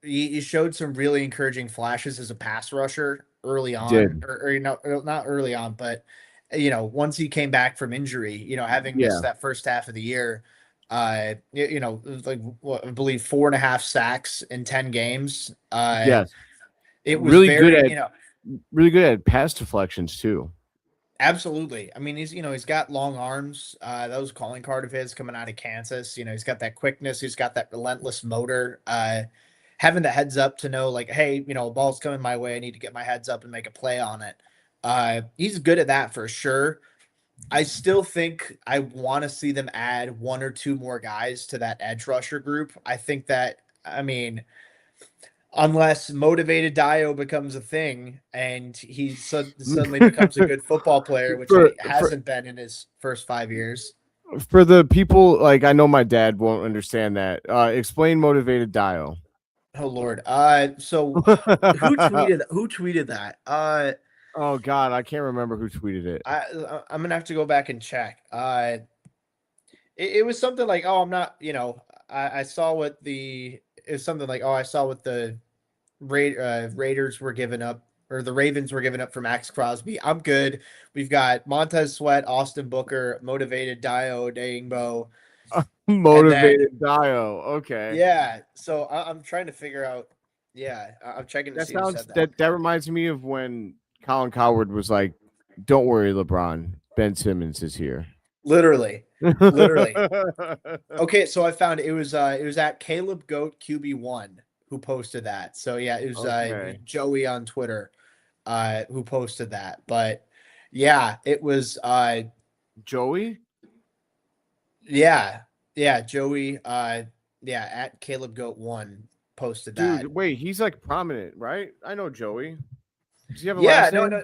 he showed some really encouraging flashes as a pass rusher early he on, did. or not early on, but once he came back from injury, having missed Yeah, that first half of the year, it was like what, I believe 4.5 sacks in 10 games. yes, It was really good very, at really good at pass deflections too. absolutely. I mean, he's got long arms. That was a calling card of his coming out of Kansas. He's got that quickness. He's got that relentless motor. Having the heads up to know like, hey, a ball's coming my way. I need to get my heads up and make a play on it. He's good at that for sure. I still think I want to see them add one or two more guys to that edge rusher group. I think that, I mean, unless motivated Dio becomes a thing and he suddenly becomes a good football player, which for he for hasn't been in his first 5 years. for the people like I know my dad won't understand that. Explain motivated dial. Oh Lord. So who tweeted that? Oh God, I can't remember who tweeted it. I'm gonna have to go back and check. It was something like, oh, I'm not, I saw what the it was something like, oh, I saw what the Raiders were giving up, or the Ravens were giving up for Max Crosby. I'm good. We've got Montez Sweat, Austin Booker, motivated Dio Dangbo, and then Motivated Dio. Okay. yeah. So I'm trying to figure out. Yeah, I'm checking to That see who sounds said that. that reminds me of when Colin Coward was like, "Don't worry, LeBron. Ben Simmons is here." Literally, literally. Okay, so I found it was at Caleb Goat QB1 who posted that. So yeah, it was Okay. Joey on Twitter who posted that. But yeah, it was Joey? yeah, yeah, Joey yeah, at Caleb Goat 1 posted Dude, that. wait, he's like prominent, right? I know Joey. Does he have a Yeah, last no, name? no.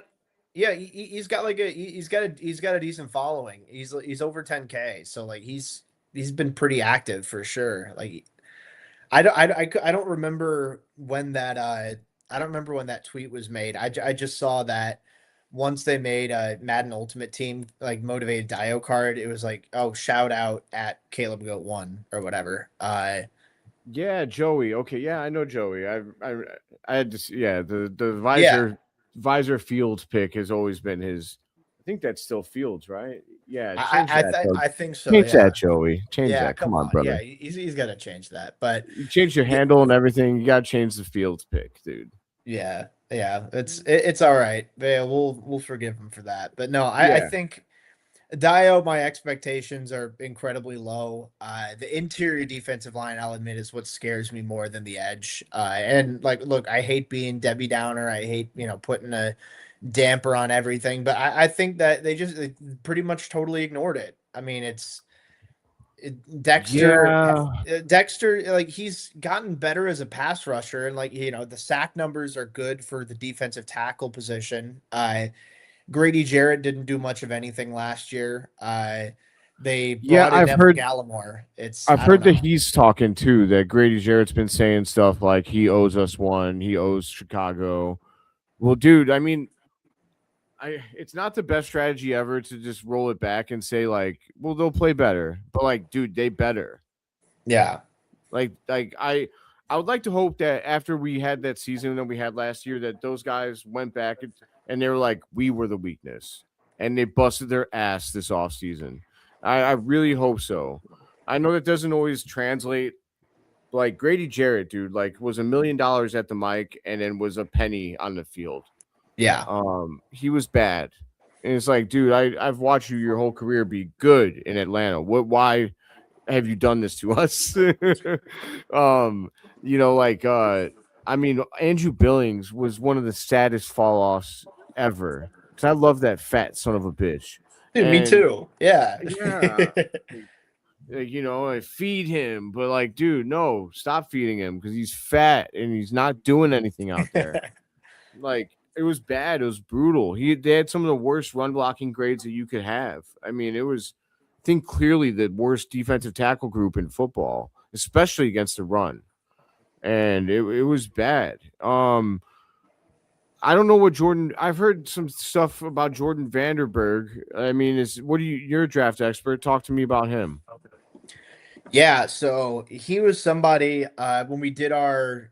Yeah, he's got like he's got a decent following. He's over 10K. So like he's been pretty active for sure. Like I don't remember when that I don't remember when that tweet was made. I just saw that once they made a Madden Ultimate Team like motivated Dio card, it was like, oh, shout out at Caleb Goat 1 or whatever. Yeah, Joey. Okay, yeah, I know Joey. I had to see, yeah, the Yeah, visor Fields pick has always been his. I think that's still Fields, right? Yeah, I change that, Joe. I think so. Change that, Yeah, Joey. Change yeah. that. Come Come on, on. Yeah, brother. he's got to change that. But You changed your yeah, handle and everything. You got to change the Fields pick, dude. yeah. It's all right. Yeah, we'll forgive him for that. But no, I Yeah. think Dio, my expectations are incredibly low. The interior defensive line, I'll admit, is what scares me more than the edge. And like, look, I hate being Debbie Downer. I hate, putting a damper on everything. But I think that they pretty much totally ignored it. I mean, Dexter. Yeah. Dexter, like he's gotten better as a pass rusher, and like the sack numbers are good for the defensive tackle position. Grady Jarrett didn't do much of anything last year. They Yeah, brought in Neville Gallimore. I've I don't heard that know. he's talking too, that Grady Jarrett's been saying stuff like he owes us one, he owes Chicago. Well, dude, I mean, it's not the best strategy ever to just roll it back and say like, well, they'll play better. But like, dude, they better. Yeah, I would like to hope that after we had that season that we had last year, that those guys went back and they were like, we were the weakness. And they busted their ass this offseason. I really hope so. I know that doesn't always translate. Like Grady Jarrett, dude, like was $1 million at the mic and then was a penny on the field. yeah, He was bad. And it's like, dude, I've watched you your whole career be good in Atlanta. Why have you done this to us? um, like I mean, Andrew Billings was one of the saddest fall offs ever. Cause I love that fat son of a bitch. dude, me And too. Yeah, yeah, I feed him, but like, dude, no, stop feeding him because he's fat and he's not doing anything out there. Like it was bad. It was brutal. They had some of the worst run blocking grades that you could have. I mean, it was, I think, clearly the worst defensive tackle group in football, especially against the run. And it was bad. I don't know what Jordan. I've heard some stuff about Jordan Vanderberg. I mean, you're a draft expert. Talk to me about him. yeah. So he was somebody when we did our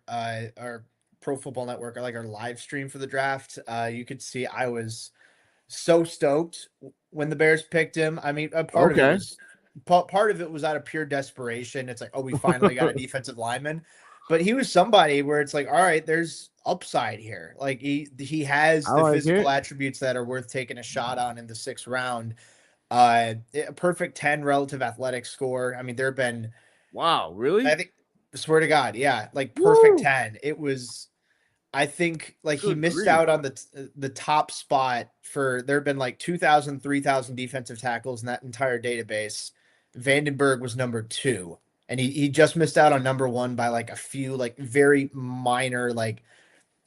Pro Football Network, or like our live stream for the draft. You could see I was so stoked when the Bears picked him. I mean, a Okay. part of it was out of pure desperation. It's like, oh, we finally got a defensive lineman, but he was somebody where it's like, all right, there's upside here. Like he has I the like physical it. attributes that are worth taking a shot on in the 6th round. A perfect 10 relative athletic score. I mean, there have been, Wow, I really? think, swear to God, yeah, like perfect Woo! 10. It was, I think, like he Good missed grief! out on the top spot for, there have been like 2,000, 3,000 defensive tackles in that entire database. Vandenberg was number 2, and he just missed out on number 1 by like a few, like very minor, like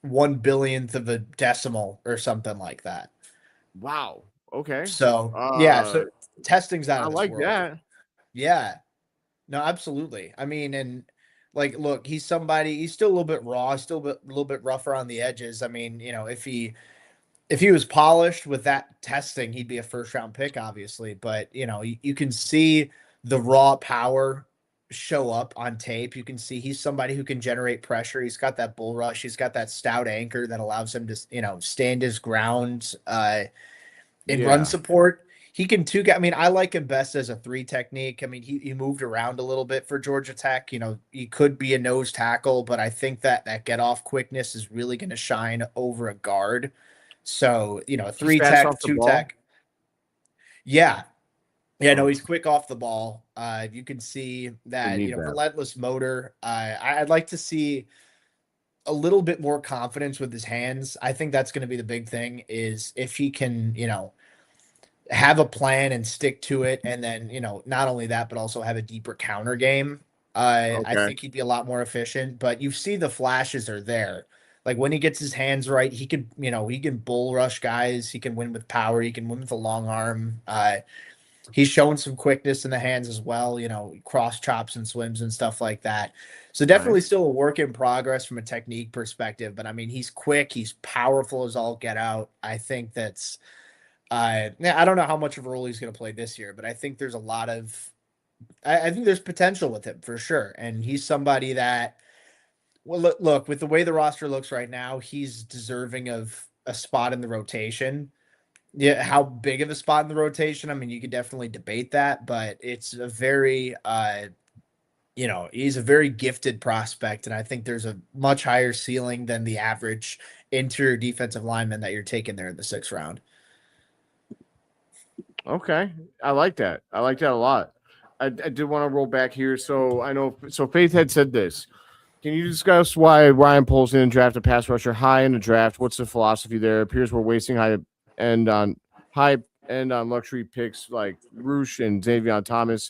1 billionth of a decimal or something like that. Wow. Okay. So yeah, Uh, so testing's out I of this like world. that. Yeah, no, absolutely. I mean, and like, look, he's somebody. He's still a little bit raw, still a little bit rougher on the edges. I mean, if he was polished with that testing, he'd be a 1st round pick, obviously. But you can see the raw power show up on tape. You can see he's somebody who can generate pressure. He's got that bull rush. He's got that stout anchor that allows him to stand his ground in run Yeah. support. He can too. I mean, I like him best as a 3 technique. I mean, he moved around a little bit for Georgia Tech. He could be a nose tackle, but I think that get off quickness is really going to shine over a guard. So, He's 3 fast tech, off the 2 ball. tech. Yeah. Yeah, no, Oh, he's quick off the ball. You can see we that, need that. relentless motor. I'd like to see a little bit more confidence with his hands. I think that's going to be the big thing, is if he can, have a plan and stick to it. And then, not only that, but also have a deeper counter game. I Okay. think he'd be a lot more efficient, but you see the flashes are there. Like when he gets his hands right, he can bull rush guys. He can win with power. He can win with a long arm. He's showing some quickness in the hands as well, cross chops and swims and stuff like that. So definitely Nice. still a work in progress from a technique perspective, but I mean, he's quick, he's powerful as all get out. I think that's, yeah, I don't know how much of a role he's going to play this year, but I think there's a lot of I think there's potential with him for sure. And he's somebody that, well, look, with the way the roster looks right now, he's deserving of a spot in the rotation. Yeah, how big of a spot in the rotation? I mean, you could definitely debate that, but it's a very, he's a very gifted prospect, and I think there's a much higher ceiling than the average interior defensive lineman that you're taking there in the 6th round. Okay, I like that. I like that a lot. I did want to roll back here. So I know. So Faith had said this. Can you discuss why Ryan Poles didn't draft a pass rusher high in the draft? What's the philosophy there? It appears we're wasting end on high end on luxury picks like Roosh and Xavier Thomas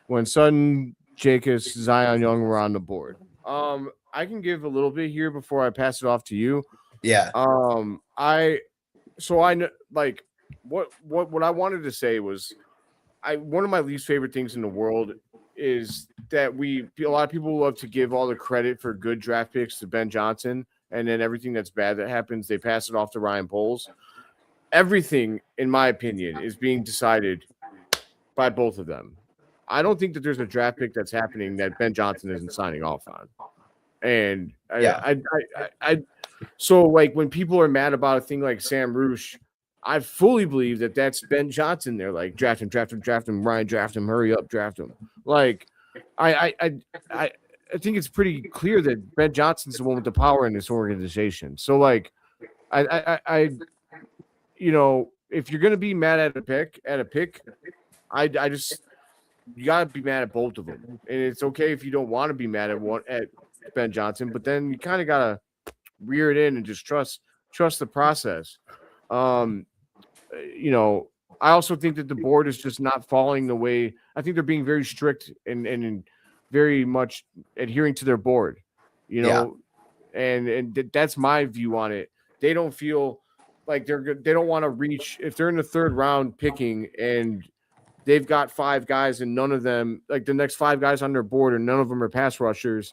when Sutton, Jacobs, Zion Young were on the board. I can give a little bit here before I pass it off to you. Yeah. I so I know like what I wanted to say was one of my least favorite things in the world is that a lot of people love to give all the credit for good draft picks to Ben Johnson, and then everything that's bad that happens, they pass it off to Ryan Poles. Everything, in my opinion, is being decided by both of them. I don't think that there's a draft pick that's happening that Ben Johnson isn't signing off on. And Yeah. so like when people are mad about a thing like Sam Roosh, I fully believe that that's Ben Johnson. They're like draft him, draft him, draft him, Ryan, draft him, hurry up, draft him. Like I think it's pretty clear that Ben Johnson's the one with the power in this organization. So like I if you're gonna be mad at a pick, I just you gotta be mad at both of them, and it's okay if you don't want to be mad at Ben Johnson, but then you kind of gotta rear it in and just trust the process. Um, I also think that the board is just not following the way. I think they're being very strict and very much adhering to their board. You Yeah. know, and that's my view on it. They don't feel like they don't want to reach if they're in the 3rd round picking and they've got 5 guys and none of them like the next 5 guys on their board and none of them are pass rushers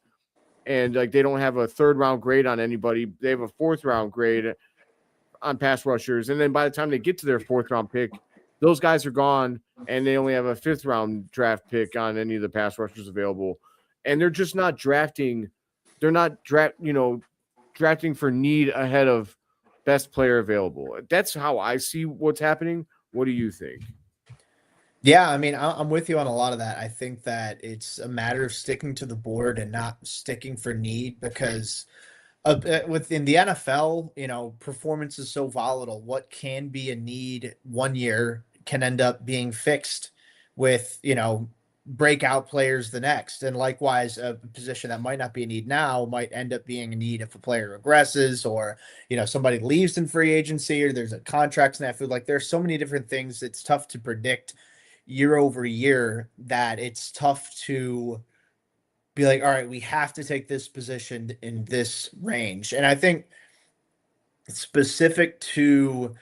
and like they don't have a 3rd round grade on anybody. They have a 4th round grade on pass rushers, and then by the time they get to their 4th round pick, those guys are gone, and they only have a 5th round draft pick on any of the pass rushers available, and they're just not drafting. They're not drafting for need ahead of best player available. That's how I see what's happening. What do you think? Yeah, I mean, I'm with you on a lot of that. I think that it's a matter of sticking to the board and not sticking for need because within the NFL, performance is so volatile. What can be a need one year can end up being fixed with, breakout players the next. And likewise, a position that might not be a need now might end up being a need if a player regresses or, somebody leaves in free agency or there's a contract snafu. Like there's so many different things. It's tough to predict year over year that it's tough to be like, all right, we have to take this position in this range. And I think specific to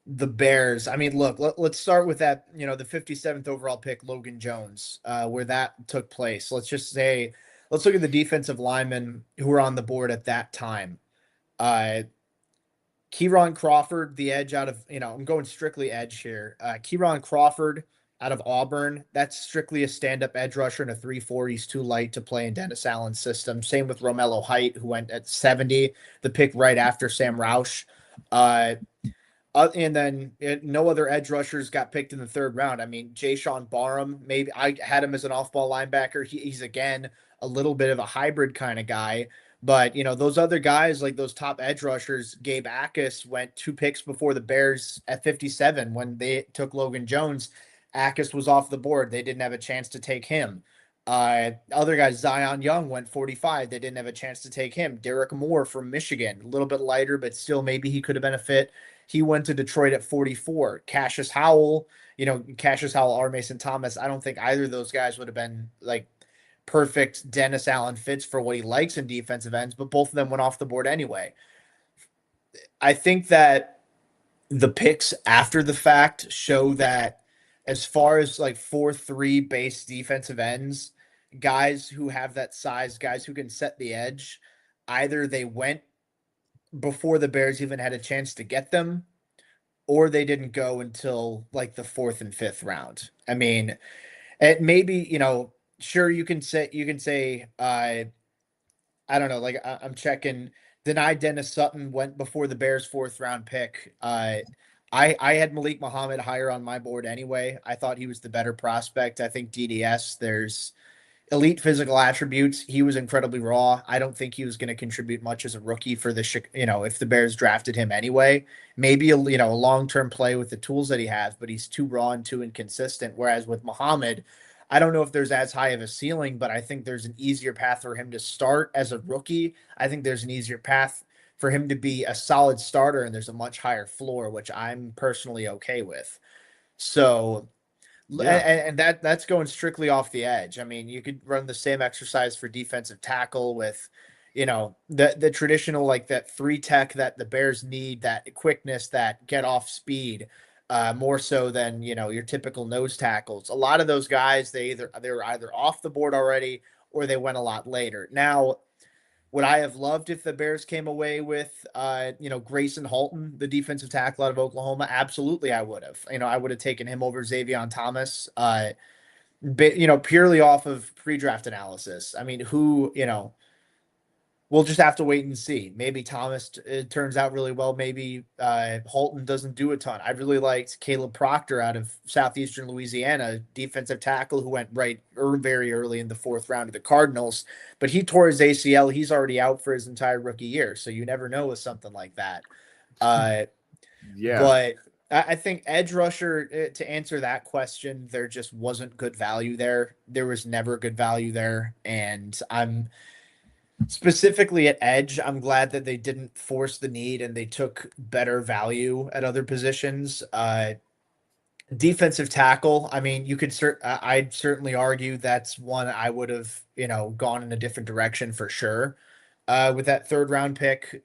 the Bears, I mean, look, let's start with that, the 57th overall pick, Logan Jones, where that took place. Let's look at the defensive linemen who were on the board at that time. Kieron Crawford, the edge out of, I'm going strictly edge here. Kieron Crawford out of Auburn, that's strictly a stand-up edge rusher in a 3-4. He's too light to play in Dennis Allen's system. Same with Romello Height, who went at 70, the pick right after Sam Roush. And then no other edge rushers got picked in the 3rd round. I mean, Jayshon Barham, maybe I had him as an off-ball linebacker. He's, again, a little bit of a hybrid kind of guy. But, those other guys, like those top edge rushers, Gabe Akis went 2 picks before the Bears at 57 when they took Logan Jones. Akis was off the board. They didn't have a chance to take him. Other guys, Zion Young went 45. They didn't have a chance to take him. Derek Moore from Michigan, a little bit lighter, but still maybe he could have been a fit. He went to Detroit at 44. Cassius Howell, or Mason Thomas. I don't think either of those guys would have been like perfect Dennis Allen fits for what he likes in defensive ends, but both of them went off the board anyway. I think that the picks after the fact show that as far as like 4-3 base defensive ends, guys who have that size, guys who can set the edge, either they went before the Bears even had a chance to get them, or they didn't go until like the 4th and 5th round. I mean, And maybe, sure, you can say, I don't know, like I'm checking. Denied Dennis Sutton went before the Bears' fourth round pick. I had Malik Muhammad higher on my board anyway. I thought he was the better prospect. I think DDS, there's elite physical attributes. He was incredibly raw. I don't think he was going to contribute much as a rookie for if the Bears drafted him anyway. Maybe a long-term play with the tools that he has, but he's too raw and too inconsistent. Whereas with Muhammad, I don't know if there's as high of a ceiling, but I think there's an easier path for him to start as a rookie. I think there's an easier path for him to be a solid starter, and there's a much higher floor, which I'm personally okay with. So Yeah. and that's going strictly off the edge. I mean, you could run the same exercise for defensive tackle with, the traditional, like that 3 tech that the Bears need, that quickness, that get off speed, more so than your typical nose tackles. A lot of those guys, they were either off the board already or they went a lot later. Now, would I have loved if the Bears came away with, Grayson Halton, the defensive tackle out of Oklahoma? Absolutely, I would have. I would have taken him over Xavier Thomas, purely off of pre-draft analysis. I mean, we'll just have to wait and see. Maybe Thomas turns out really well. Maybe Holton doesn't do a ton. I really liked Caleb Proctor out of Southeastern Louisiana, defensive tackle who went very early in the fourth round of the Cardinals, but he tore his ACL. He's already out for his entire rookie year, so you never know with something like that. Uh, Yeah. but I think edge rusher, to answer that question, there just wasn't good value there. There was never good value there, and I'm specifically at edge, I'm glad that they didn't force the need and they took better value at other positions. Defensive tackle, I mean, I'd certainly argue that's one I would have, gone in a different direction for sure. With that third round pick,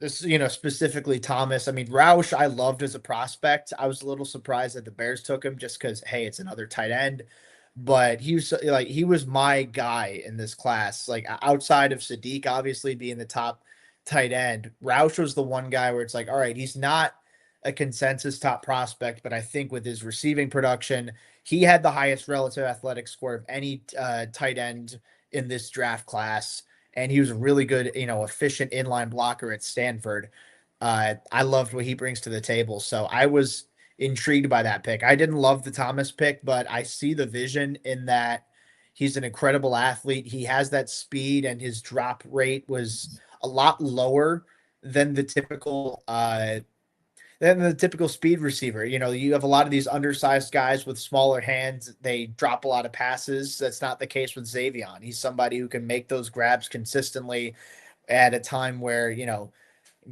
specifically Thomas. I mean, Roush, I loved as a prospect. I was a little surprised that the Bears took him just because, hey, it's another tight end. But he was my guy in this class. Like outside of Sadiq, obviously being the top tight end, Roush was the one guy where it's like, all right, he's not a consensus top prospect, but I think with his receiving production, he had the highest relative athletic score of any tight end in this draft class, and he was a really good, efficient inline blocker at Stanford. I loved what he brings to the table, so I was intrigued by that pick. I didn't love the Thomas pick, but I see the vision in that he's an incredible athlete. He has that speed, and his drop rate was a lot lower than the typical speed receiver. You have a lot of these undersized guys with smaller hands. They drop a lot of passes. That's not the case with Xavier. He's somebody who can make those grabs consistently at a time where,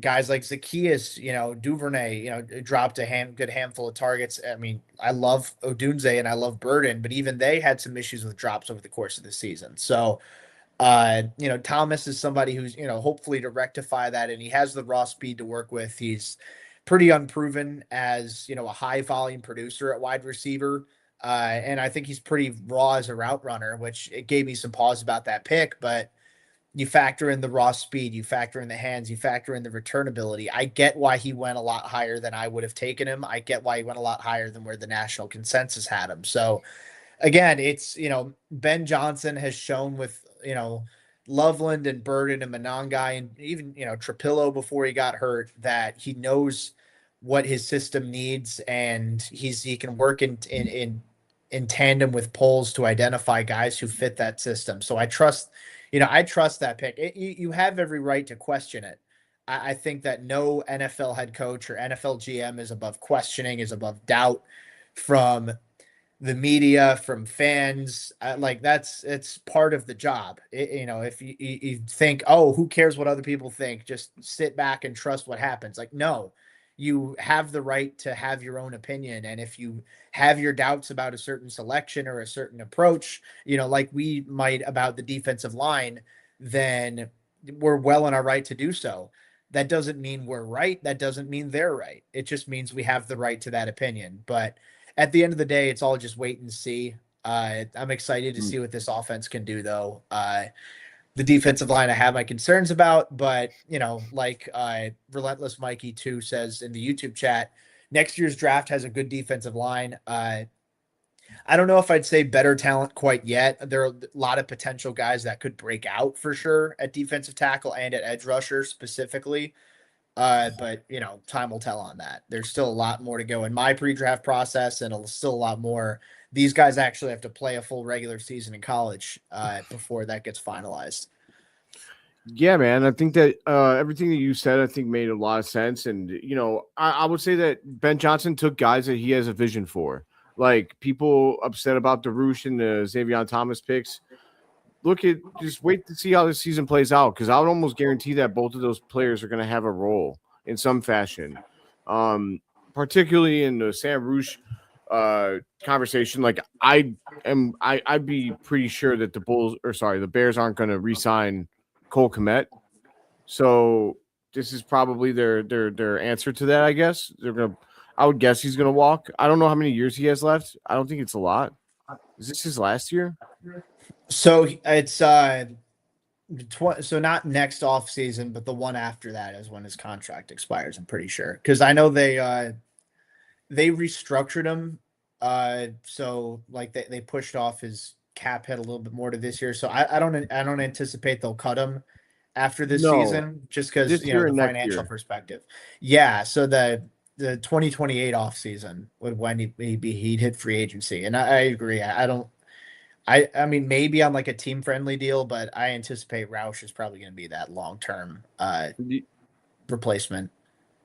guys like Zacchaeus, Duvernay, dropped a good handful of targets. I mean, I love Odunze and I love Burden, but even they had some issues with drops over the course of the season. So, Thomas is somebody who's, hopefully to rectify that, and he has the raw speed to work with. He's pretty unproven as, a high volume producer at wide receiver. And I think he's pretty raw as a route runner, which it gave me some pause about that pick, but you factor in the raw speed, you factor in the hands, you factor in the return ability. I get why he went a lot higher than I would have taken him. I get why he went a lot higher than where the national consensus had him. So again, it's, Ben Johnson has shown with, Loveland and Burden and Monangai and even, Trapillo before he got hurt that he knows what his system needs, and he can work in tandem with polls to identify guys who fit that system. So I trust that pick. You have every right to question it. I think that no NFL head coach or NFL GM is above questioning, is above doubt from the media, from fans. It's part of the job. If you think, oh, who cares what other people think? Just sit back and trust what happens. Like, no, you have the right to have your own opinion. And if you have your doubts about a certain selection or a certain approach, like we might about the defensive line, then we're well in our right to do so. That doesn't mean we're right. That doesn't mean they're right. It just means we have the right to that opinion. But at the end of the day, it's all just wait and see. I'm excited to Mm. see what this offense can do, though. The defensive line I have my concerns about, but like Relentless Mikey too says in the YouTube chat, next year's draft has a good defensive line. I don't know if I'd say better talent quite yet. There are a lot of potential guys that could break out for sure at defensive tackle and at edge rusher specifically. But time will tell on that. There's still a lot more to go in my pre-draft process, and still a lot more. These guys actually have to play a full regular season in college before that gets finalized. Yeah, man. I think that everything that you said, I think made a lot of sense. And, I would say that Ben Johnson took guys that he has a vision for. Like people upset about DeRouche and the Xavier Thomas picks. Just wait to see how this season plays out, because I would almost guarantee that both of those players are going to have a role in some fashion, particularly in the Sam Rouge conversation. Like I'd be pretty sure that the Bears aren't going to re-sign Cole Kmet. So this is probably their answer to that, I guess. I would guess he's gonna walk. I don't know how many years he has left. I don't think it's a lot. Is this his last year? So it's so not next off season, but the one after that is when his contract expires, I'm pretty sure. Because I know they restructured him. So like they pushed off his cap hit a little bit more to this year. So I don't anticipate they'll cut him after this season, just because the financial perspective. Yeah. So the 2028 off season would when he'd hit free agency. And I agree. I mean, maybe on like a team friendly deal, but I anticipate Roush is probably going to be that long term replacement.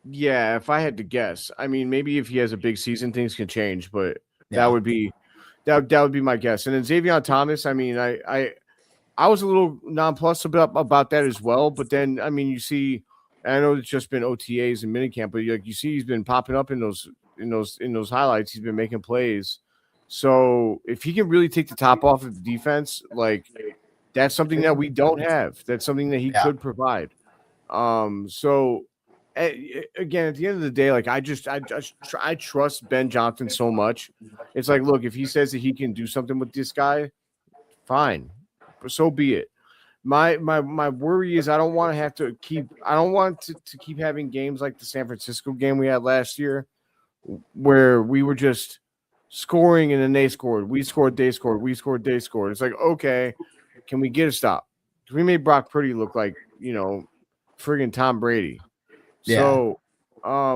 Yeah, if I had to guess, I mean, maybe if he has a big season, things can change, but that would be my guess. And then Xavier Thomas, I mean, I was a little nonplussed about that as well. But then, I mean, you see, I know it's just been OTAs and minicamp, but you see, he's been popping up in those highlights. He's been making plays. So if he can really take the top off of the defense, like that's something that we don't have. That's something that he could provide. So again, at the end of the day, like I trust Ben Johnson so much. It's like, look, if he says that he can do something with this guy, fine, so be it. My worry is I don't want to keep having games like the San Francisco game we had last year, where we were just scoring and then they scored. We scored, they scored. We scored, they scored. It's like, okay, can we get a stop? We made Brock Purdy look like, friggin' Tom Brady. Yeah. So, I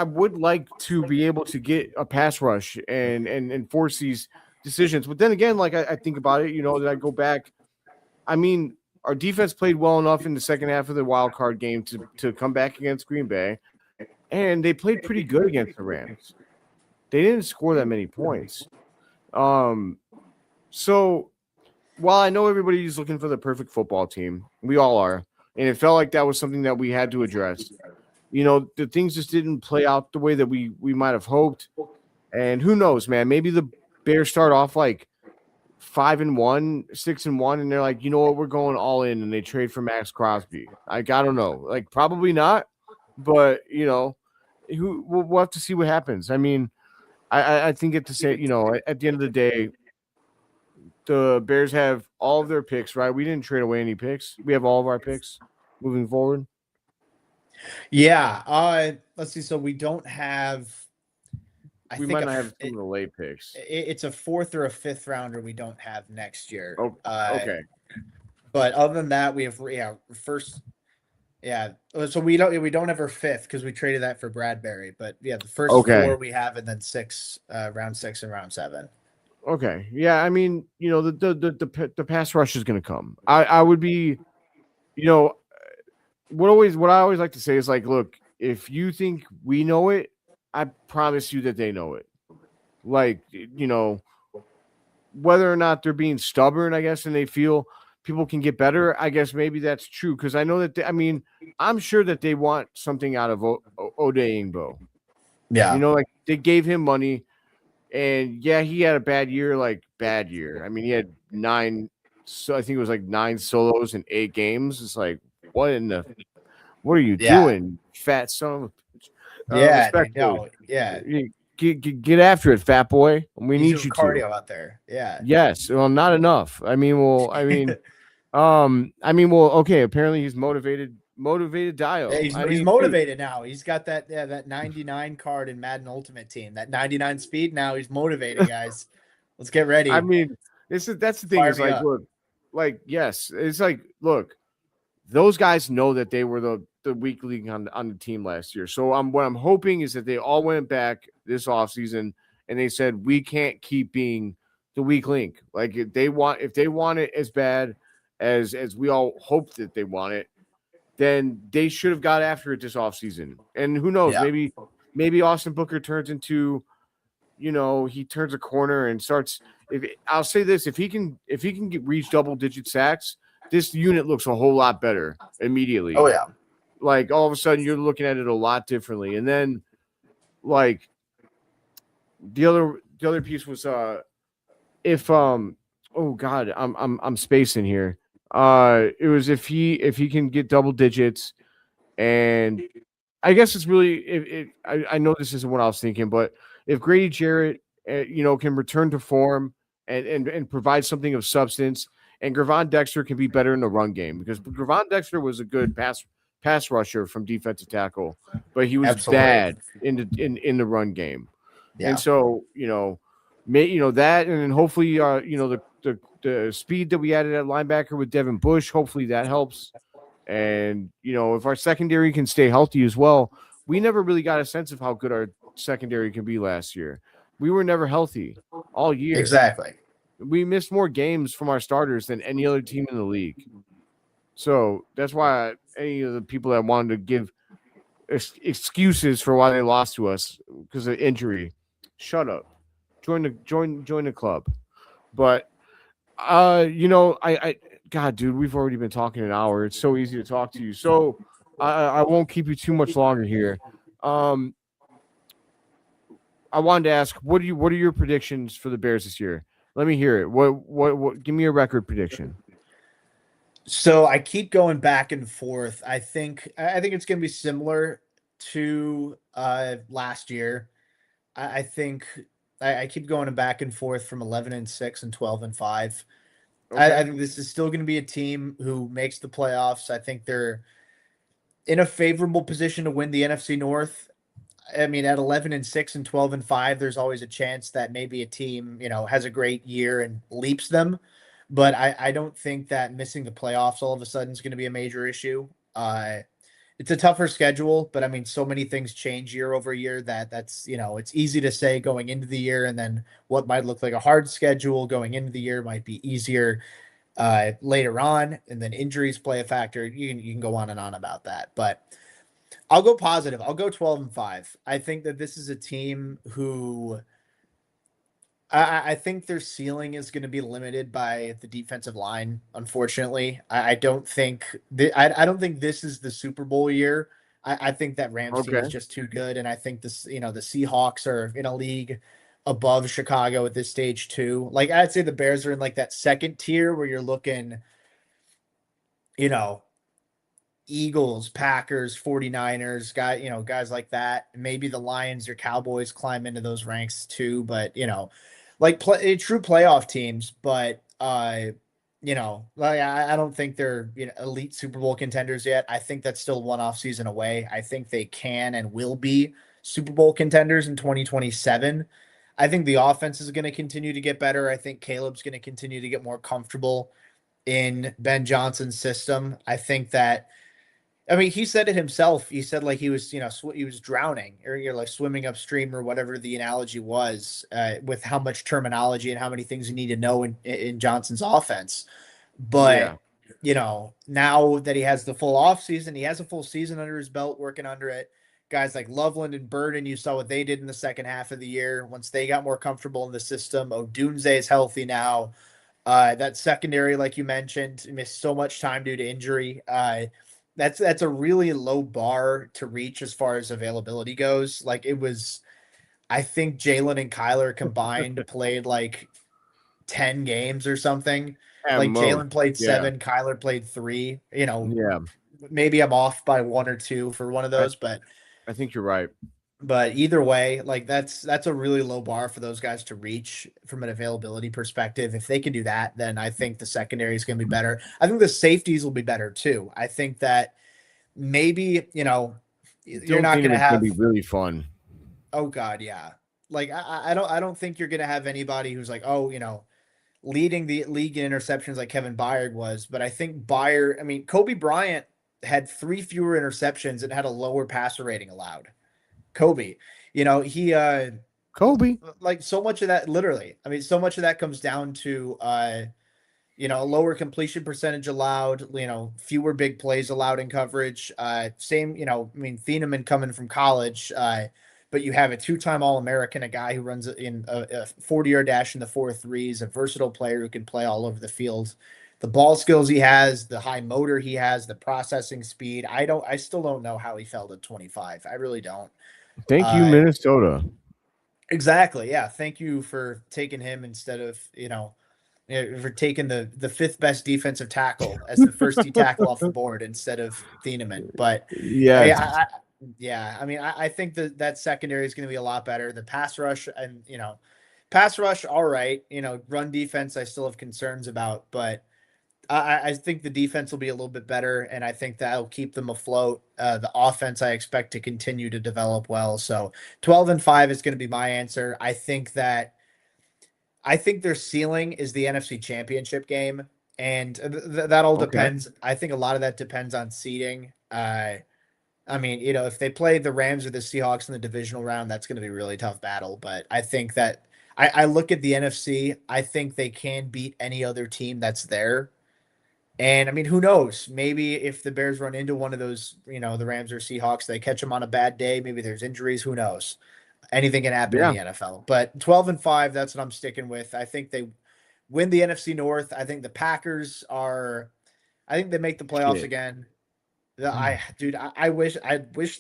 would like to be able to get a pass rush and force these decisions. But then again, like I think about it, that I go back. I mean, our defense played well enough in the second half of the wild card game to come back against Green Bay, and they played pretty good against the Rams. They didn't score that many points. So while I know everybody's looking for the perfect football team, we all are, and it felt like that was something that we had to address. The things just didn't play out the way that we might have hoped. And who knows, man? Maybe the Bears start off like 5-1, 6-1, and they're like, you know what, we're going all in, and they trade for Max Crosby. Like, I don't know. Like, probably not, but we'll have to see what happens. I mean, I think at the end of the day, the Bears have all of their picks, right? We didn't trade away any picks. We have all of our picks moving forward. Yeah. Let's see. So we don't have. We might not have some of the late picks. It's a 4th or a 5th rounder we don't have next year. Oh, okay. But other than that, we have first. Yeah. So we don't have our 5th because we traded that for Bradbury. But yeah, the first 4 we have, and then 6, round 6 and round 7. Okay. Yeah. I mean, the pass rush is going to come. I would be, what I always like to say is like, look, if you think we know it, I promise you that they know it. Like, whether or not they're being stubborn, I guess, and they feel people can get better, I guess maybe that's true. Because I know that I'm sure that they want something out of Odeyingbo. Yeah. Like they gave him money, and yeah, he had a bad year. I mean, he had 9. So I think it was like 9 solos in 8 games. It's like, what are you doing, fat son of a bitch? Yeah. Get after it, fat boy. We need you cardio out there. Yeah. Yes. Well, not enough. Okay. Apparently he's motivated motivated dial. He's I mean, dude, motivated now. He's got that 99 card in Madden Ultimate Team, that 99 speed. Now he's motivated, guys. Let's get I ready. mean, that's the thing Fire is me like, up. look, like, yes, it's like, look, those guys know that they were the weak link on the team last year. So what I'm hoping is that they all went back this offseason and they said we can't keep being the weak link. Like if they want it as bad as we all hope that they want it, then they should have got after it this offseason. And who knows, Yeah. maybe Austin Booker turns into, he turns a corner and starts. If I'll say this, if he can reach double digit sacks, this unit looks a whole lot better immediately. Oh yeah. Like all of a sudden you're looking at it a lot differently. And then like the other piece was if oh god, I'm spacing here. It was if he can get double digits, and I guess it's really I know this isn't what I was thinking, but if Grady Jarrett can return to form and provide something of substance, and Gravon Dexter can be better in the run game, because Gravon Dexter was a good pass rusher from defensive tackle, but he was Absolutely. bad in the run game. Yeah. And so, that, and then hopefully, the speed that we added at linebacker with Devin Bush, hopefully that helps. And, if our secondary can stay healthy as well, we never really got a sense of how good our secondary can be last year. We were never healthy all year. Exactly. We missed more games from our starters than any other team in the league. So that's why any of the people that wanted to give excuses for why they lost to us because of injury, shut up. Join the club. But I God, dude, we've already been talking an hour. It's so easy to talk to you. So I won't keep you too much longer here. I wanted to ask, what are your predictions for the Bears this year? Let me hear it. What give me a record prediction. So I keep going back and forth. I think it's going to be similar to last year. I think I keep going back and forth from 11-6 and 12-5. Okay. I think this is still going to be a team who makes the playoffs. I think they're in a favorable position to win the NFC North. I mean, at 11-6 and 12-5, there's always a chance that maybe a team, has a great year and leaps them. But I don't think that missing the playoffs all of a sudden is going to be a major issue. It's a tougher schedule, but I mean, so many things change year over year that's it's easy to say going into the year, and then what might look like a hard schedule going into the year might be easier later on, and then injuries play a factor. You can go on and on about that, but I'll go positive. I'll go 12-5. I think that this is a team who I think their ceiling is going to be limited by the defensive line. Unfortunately, I don't think I don't think this is the Super Bowl year. I think that Rams team is Okay. just too good, and I think the Seahawks are in a league above Chicago at this stage too. Like I'd say the Bears are in like that second tier where you're looking, you know, Eagles, Packers, 49ers, guys like that. Maybe the Lions or Cowboys climb into those ranks too, but like true playoff teams, but like I don't think they're elite Super Bowl contenders yet. I think that's still one off season away. I think they can and will be Super Bowl contenders in 2027. I think the offense is going to continue to get better. I think Caleb's going to continue to get more comfortable in Ben Johnson's system. I think that I mean, he said it himself. He said like he was, he was drowning or you're like swimming upstream or whatever the analogy was with how much terminology and how many things you need to know in Johnson's offense. Yeah. But, now that he has the full off season, he has a full season under his belt working under it. Guys like Loveland and Burden, you saw what they did in the second half of the year once they got more comfortable in the system. Odunze is healthy now. That secondary, like you mentioned, missed so much time due to injury. That's a really low bar to reach as far as availability goes. Like it was, I think Jalen and Kyler combined played like 10 games or something. At Like most. Jalen played Yeah. 7, Kyler played 3. Yeah. Maybe I'm off by 1 or 2 for one of I, those, I think you're right. but either way, like that's a really low bar for those guys to reach from an availability perspective. If they can do that, then I think the secondary is going to be better. I think the safeties will be better too. I think that maybe, you're Dylan not going to Thieneman's gonna be have, really fun. oh God, yeah. Like I don't think you're going to have anybody who's like, oh, leading the league in interceptions like Kevin Byard was. But I think I mean, Kobe Bryant had 3 fewer interceptions and had a lower passer rating allowed. Kobe, he Kobe. like so much of that literally. I mean, so much of that comes down to lower completion percentage allowed, fewer big plays allowed in coverage. Same, I mean, Thieneman coming from college, but you have a 2-time All-American, a guy who runs in a 40-yard dash in the 4.3s, a versatile player who can play all over the field. The ball skills he has, the high motor he has, the processing speed. I still don't know how he fell to 25. I really don't. Thank you, Uh, Minnesota. exactly. Yeah. Thank you for taking him instead of, for taking the fifth best defensive tackle as the first D tackle off the board instead of Thieneman. But Yeah, yeah, I mean, I think that secondary is going to be a lot better. The pass rush and pass rush, all right. Run defense, I still have concerns about, but I think the defense will be a little bit better, and I think that'll keep them afloat. The offense, I expect to continue to develop well. So 12-5 is going to be my answer. I think their ceiling is the NFC Championship game, and that all okay. depends. I think a lot of that depends on seeding. I mean, if they play the Rams or the Seahawks in the divisional round, that's going to be a really tough battle. But I think that I look at the NFC. I think they can beat any other team that's there. And I mean, who knows? Maybe if the Bears run into one of those, the Rams or Seahawks, they catch them on a bad day. Maybe there's injuries. Who knows? Anything can happen in Yeah. the NFL. But 12-5, that's what I'm sticking with. I think they win the NFC North. I think the Packers are. I think they make the playoffs Shit. again. Dude, I wish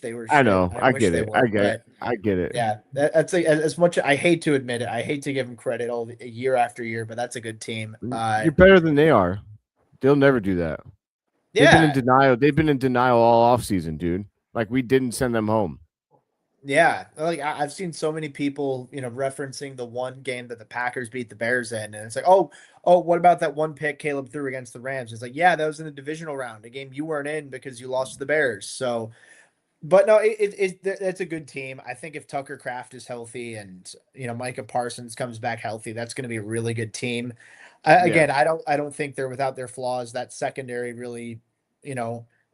they were I shit. know. I I wish get they it. I were, get it. but I get it. yeah, that's as much. I hate to admit it. I hate to give them credit all year after year, but that's a good team. You're better than they are. They'll never do that. They've been in Yeah, denial. They've been in denial all offseason, dude. Like we didn't send them home. yeah. Like I've seen so many people, referencing the one game that the Packers beat the Bears in, and it's like, oh, what about that one pick Caleb threw against the Rams? It's like, yeah, that was in the divisional round, a game you weren't in because you lost to the Bears. So, but no, it's a good team. I think if Tucker Kraft is healthy and Micah Parsons comes back healthy, that's going to be a really good team. Yeah. Again, I don't think they're without their flaws. That secondary really,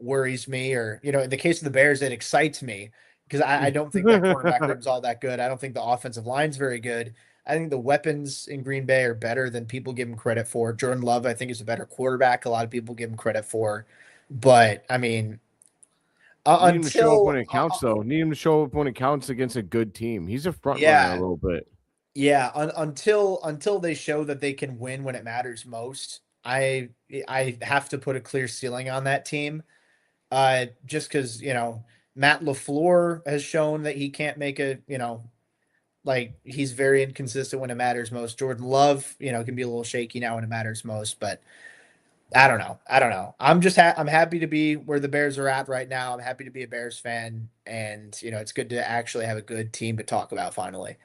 worries me. Or in the case of the Bears, it excites me because I don't think that cornerback room's all that good. I don't think the offensive line's very good. I think the weapons in Green Bay are better than people give him credit for. Jordan Love, I think, is a better quarterback. A lot of people give him credit for, but I mean Need him to show up when it counts, though. Need him to show up when it counts against a good team. He's a front runner a yeah, little bit. yeah. Until they show that they can win when it matters most, I have to put a clear ceiling on that team. Just because Matt LaFleur has shown that he can't make like he's very inconsistent when it matters most. Jordan Love, can be a little shaky now when it matters most, but I don't know. I don't know. I'm happy to be where the Bears are at right now. I'm happy to be a Bears fan, and it's good to actually have a good team to talk about finally.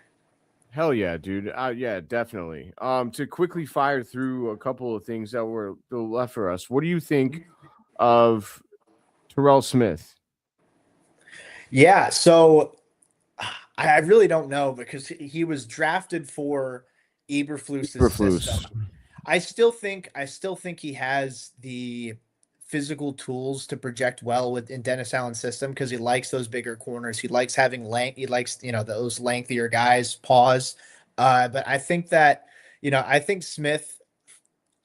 Hell yeah, dude. Yeah, definitely. To quickly fire through a couple of things that were left for us. What do you think of Terrell Smith? Yeah, so I really don't know because he was drafted for Eberflus's Eberflus. system. I still think he has the physical tools to project well in Dennis Allen's system because he likes those bigger corners. He likes having length. He likes those lengthier guys. Pause. But I think that I think Smith.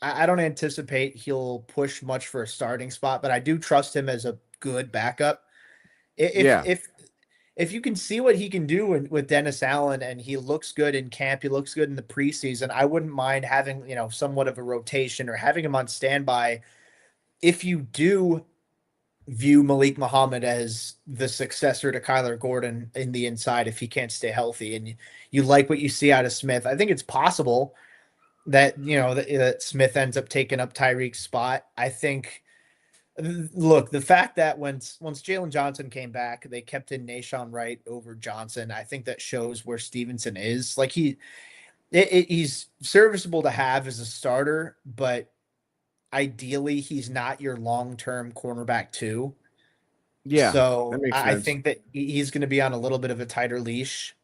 I don't anticipate he'll push much for a starting spot, but I do trust him as a good backup. If Yeah. if if you can see what he can do with Dennis Allen and he looks good in camp, he looks good in the preseason, I wouldn't mind having, somewhat of a rotation or having him on standby if you do view Malik Muhammad as the successor to Kyler Gordon in the inside if he can't stay healthy and you like what you see out of Smith. I think it's possible that, that Smith ends up taking up Tyreek's spot. I think look, the fact that once Jalen Johnson came back, they kept in Nashawn Wright over Johnson. I think that shows where Stevenson is. Like he's serviceable to have as a starter, but ideally he's not your long term cornerback too. Yeah, that So makes I sense. think that he's going to be on a little bit of a tighter leash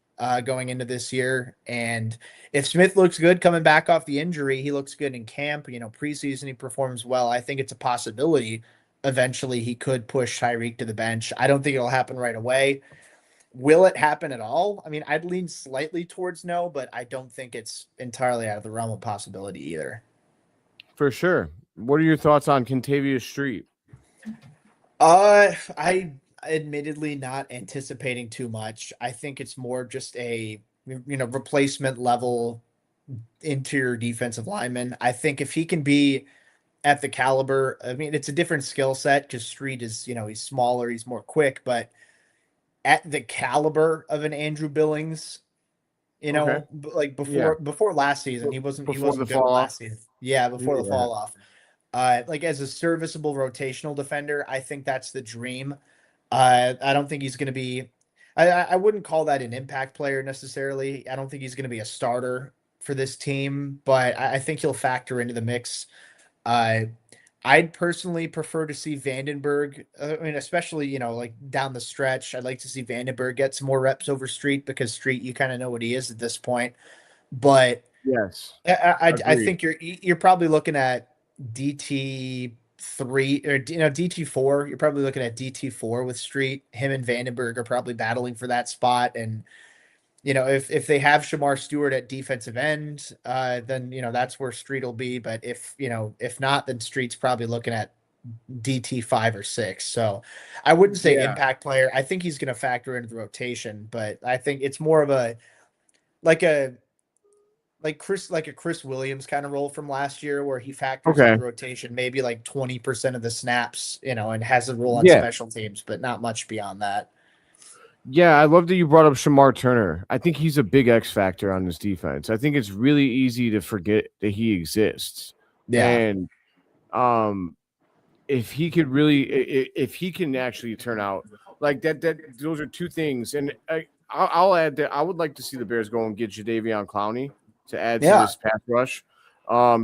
going into this year. And if Smith looks good coming back off the injury, he looks good in camp. Preseason he performs well. I think it's a possibility. Eventually, he could push Tyreek to the bench. I don't think it'll happen right away. Will it happen at all? I mean, I'd lean slightly towards no, but I don't think it's entirely out of the realm of possibility either. For sure. What are your thoughts on Contavious Street? I admittedly not anticipating too much. I think it's more just a replacement level interior defensive lineman. I think if he can be at the caliber, I mean, it's a different skill set because Street is, he's smaller, he's more quick, but at the caliber of an Andrew Billings, Okay. like Yeah. before last season, he Before the wasn't good fall off. last season. Yeah, before the Yeah. fall off. Like as a serviceable rotational defender, I think that's the dream. I don't think he's going to be. I wouldn't call that an impact player necessarily. I don't think he's going to be a starter for this team, but I think he'll factor into the mix. Uh, I'd personally prefer to see Vandenberg. I mean, especially like down the stretch, I'd like to see Vandenberg get some more reps over Street because Street, you kind of know what he is at this point. But Yes. I Agreed. think you're probably looking at DT3 or DT4. You're probably looking at DT4 with Street. Him and Vandenberg are probably battling for that spot. And if they have Shamar Stewart at defensive end, then that's where Street will be. But if not, then Street's probably looking at DT5 or 6. So I wouldn't say Yeah. impact player. I think he's going to factor into the rotation, but I think it's more of a like a like a Chris Williams kind of role from last year where he factors into Okay. the rotation maybe like 20% of the snaps, and has a role on Yeah. special teams, but not much beyond that. Yeah, I love that you brought up Shamar Turner. I think he's a big X factor on this defense. I think it's really easy to forget that he exists. Yeah. And um if he could really if he can actually turn out like that those are two things. And I'll add that I would like to see the Bears go and get Jadeveon Clowney to add to Yeah. this pass rush.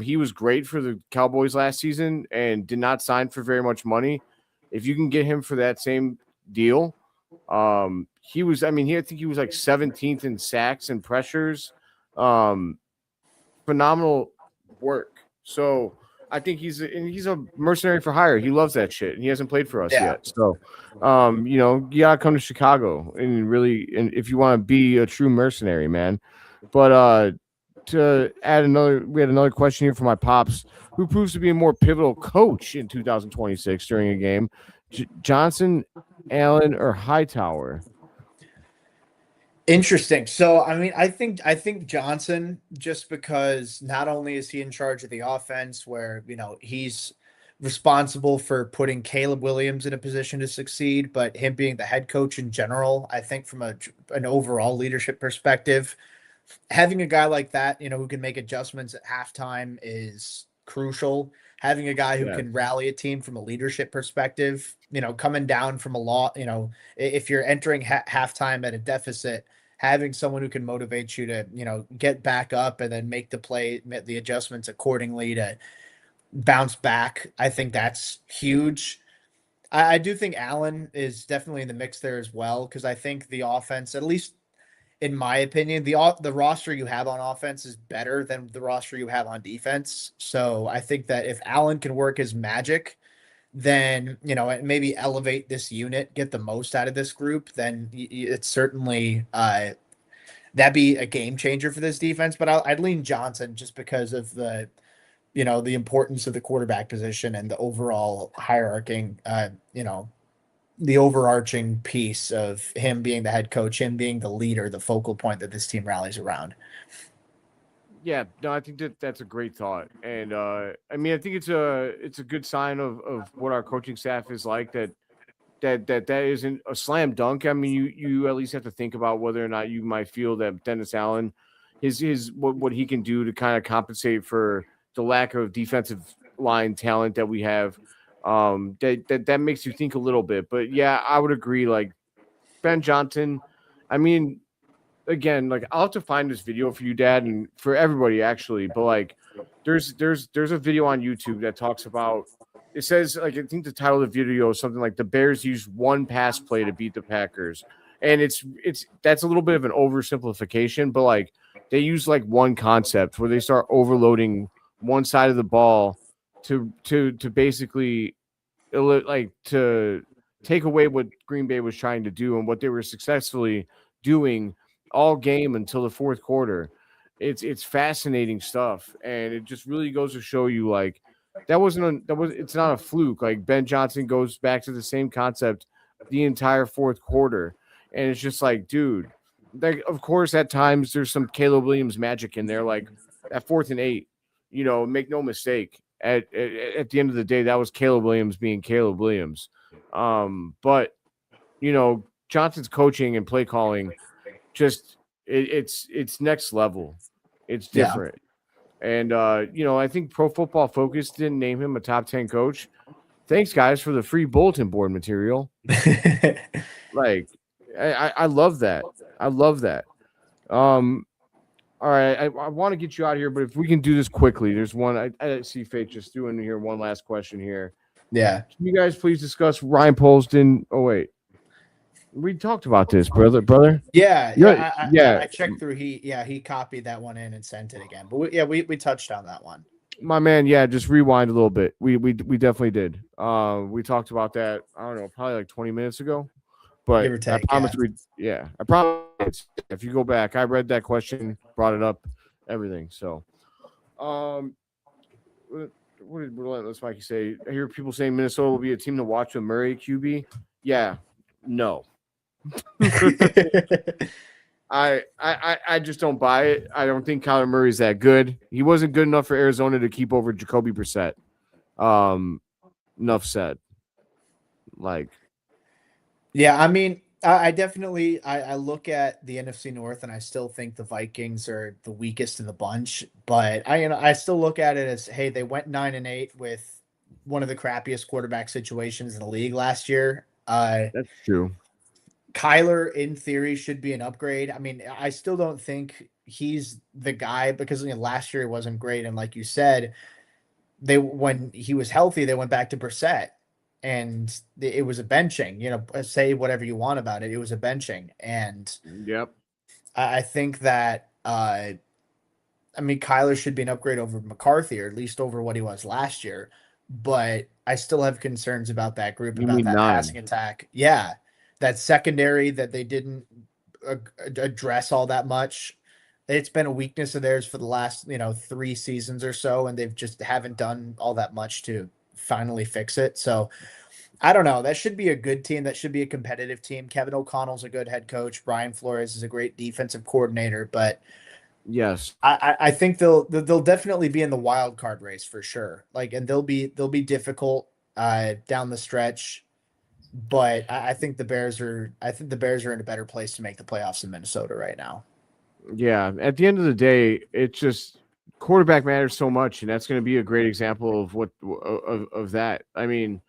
He was great for the Cowboys last season and did not sign for very much money. If you can get him for that same deal, he was, I mean, I think he was like 17th in sacks and pressures. Phenomenal work. So I think he's a mercenary for hire. He loves that shit, and he hasn't played for us Yeah. yet. So, you gotta come to Chicago and really, and if you want to be a true mercenary, man. But to add we had another question here from my pops, who proves to be a more pivotal coach in 2026 during a game, Johnson, Allen, or Hightower? Interesting. So, I mean, I think Johnson, just because not only is he in charge of the offense, where he's responsible for putting Caleb Williams in a position to succeed, but him being the head coach in general, I think from an overall leadership perspective, having a guy like that, who can make adjustments at halftime is crucial. Having a guy who Yeah. can rally a team from a leadership perspective, coming down from a lot, if you're entering halftime at a deficit, having someone who can motivate you to, get back up and then make the adjustments accordingly to bounce back. I think that's huge. I do think Allen is definitely in the mix there as well, because I think the offense, at least in my opinion, the roster you have on offense is better than the roster you have on defense. So I think that if Allen can work his magic, then maybe elevate this unit, get the most out of this group, then it's certainly that'd be a game changer for this defense. But I'd lean Johnson just because of the importance of the quarterback position and the overall hierarchy. The overarching piece of him being the head coach, him being the leader, the focal point that this team rallies around. Yeah, no, I think that's a great thought, and I mean, I think it's a good sign of what our coaching staff is like. That isn't a slam dunk. I mean, you at least have to think about whether or not you might feel that Dennis Allen, his what he can do to kind of compensate for the lack of defensive line talent that we have. That makes you think a little bit, but yeah, I would agree. Like Ben Johnson, I mean, again, like I'll have to find this video for you, Dad, and for everybody actually. But like, there's a video on YouTube that talks about it says, like, I think the title of the video is something like the Bears used one pass play to beat the Packers. And that's a little bit of an oversimplification, but like they use like one concept where they start overloading one side of the ball to basically like to take away what Green Bay was trying to do and what they were successfully doing all game until the fourth quarter. It's fascinating stuff, and it just really goes to show you like it's not a fluke. Like Ben Johnson goes back to the same concept the entire fourth quarter, and it's just like, dude, like of course at times there's some Caleb Williams magic in there, like at 4th and 8. Make no mistake. At the end of the day, that was Caleb Williams being Caleb Williams. But Johnson's coaching and play calling, just it's next level. It's different. Yeah. And I think Pro Football Focus didn't name him a top 10 coach. Thanks, guys, for the free bulletin board material. Like, I love that. I love that. All right, I want to get you out of here, but if we can do this quickly, there's one. I see Faith just threw in here one last question here. Yeah. Can you guys please discuss Ryan Polston? Oh, wait. We talked about this, brother. Yeah. I checked through. He copied that one in and sent it again. But we touched on that one. My man, just rewind a little bit. We definitely did. We talked about that, I don't know, probably like 20 minutes ago. But take, I promise I promise if you go back, I read that question, brought it up, everything. So, what did Relentless Mikey say? I hear people saying Minnesota will be a team to watch with Murray QB. Yeah, no. I just don't buy it. I don't think Kyler Murray's that good. He wasn't good enough for Arizona to keep over Jacoby Brissett. Enough said. Like. Yeah, I mean, I definitely I look at the NFC North and I still think the Vikings are the weakest in the bunch, but I still look at it as, hey, they went 9-8 with one of the crappiest quarterback situations in the league last year. That's true. Kyler, in theory, should be an upgrade. I mean, I still don't think he's the guy because last year he wasn't great, and like you said, when he was healthy, they went back to Brissett. And it was a benching, say whatever you want about it. It was a benching. And yep, I think that, Kyler should be an upgrade over McCarthy, or at least over what he was last year. But I still have concerns about that group, about that passing attack. Yeah. That secondary that they didn't address all that much. It's been a weakness of theirs for the last, 3 seasons or so. And they've just haven't done all that much to finally fix it. So I don't know. That should be a good team. That should be a competitive team. Kevin O'Connell's a good head coach. Brian Flores is a great defensive coordinator. But yes, I think they'll definitely be in the wild card race for sure. And they'll be difficult down the stretch. But I think the Bears are in a better place to make the playoffs than Minnesota right now. Yeah. At the end of the day, it's just quarterback matters so much, and that's going to be a great example of that. I mean,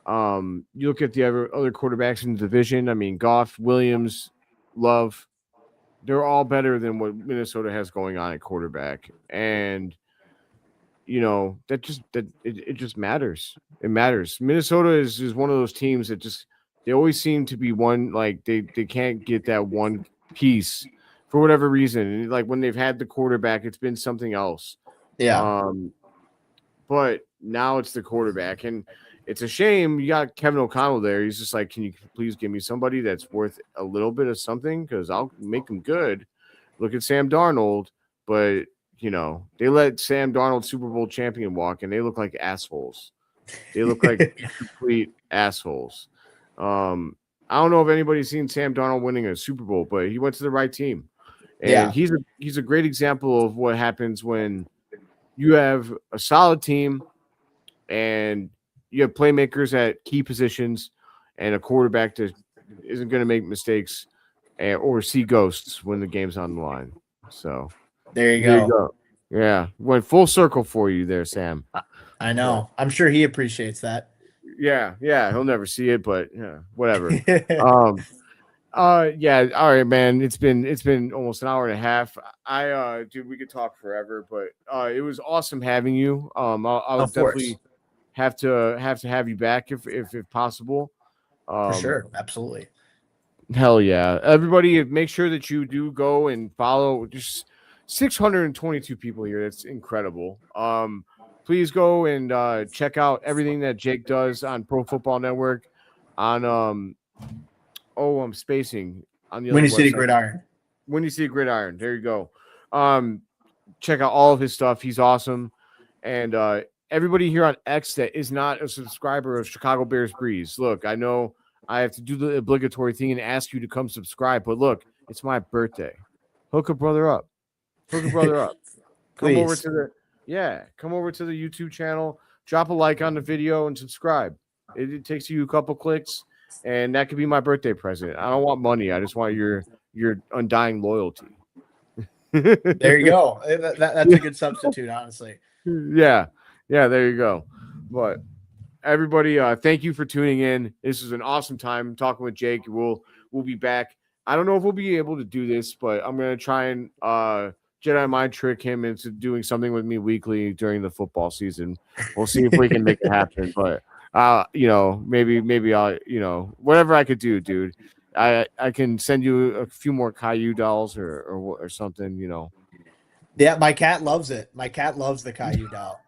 you look at the other quarterbacks in the division. I mean, Goff, Williams, Love, they're all better than what Minnesota has going on at quarterback, and it just matters. It matters. Minnesota is one of those teams that they always seem to be one, like they can't get that one piece for whatever reason. Like when they've had the quarterback, it's been something else. Yeah. But now it's the quarterback, and it's a shame you got Kevin O'Connell there. He's just like, can you please give me somebody that's worth a little bit of something? Because I'll make them good. Look at Sam Darnold, but they let Sam Darnold, Super Bowl champion, walk, and they look like assholes. They look like complete assholes. I don't know if anybody's seen Sam Darnold winning a Super Bowl, but he went to the right team. And he's a great example of what happens when you have a solid team and you have playmakers at key positions and a quarterback that isn't going to make mistakes or see ghosts when the game's on the line. So there you go. Yeah, went full circle for you there, Sam. I know. I'm sure he appreciates that. Yeah, he'll never see it, but whatever. Yeah, all right, man. It's been almost an hour and a half. Dude, we could talk forever, but it was awesome having you. I'll definitely have to have you back if possible. For sure. Absolutely. Hell yeah. Everybody, make sure that you do go and follow. Just 622 people here. That's incredible. Please go and check out everything that Jake does on Pro Football Network, on I'm spacing on the other Windy City website. Gridiron. Windy City Gridiron. There you go. Check out all of his stuff. He's awesome. And everybody here on X that is not a subscriber of Chicago Bears Breeze. Look, I know I have to do the obligatory thing and ask you to come subscribe, but look, it's my birthday. Hook a brother up. Hook a brother up. Come over to the YouTube channel, drop a like on the video and subscribe. It takes you a couple clicks, and that could be my birthday present. I don't want money. I just want your undying loyalty. There you go. That's a good substitute, honestly. Yeah, there you go. But everybody, thank you for tuning in. This is an awesome time talking with Jake. We'll be back. I don't know if we'll be able to do this, but I'm gonna try and Jedi mind trick him into doing something with me weekly during the football season. We'll see if we can make it happen. But maybe I'll whatever I could do, dude. I can send you a few more Caillou dolls or something, Yeah, my cat loves it. My cat loves the Caillou doll.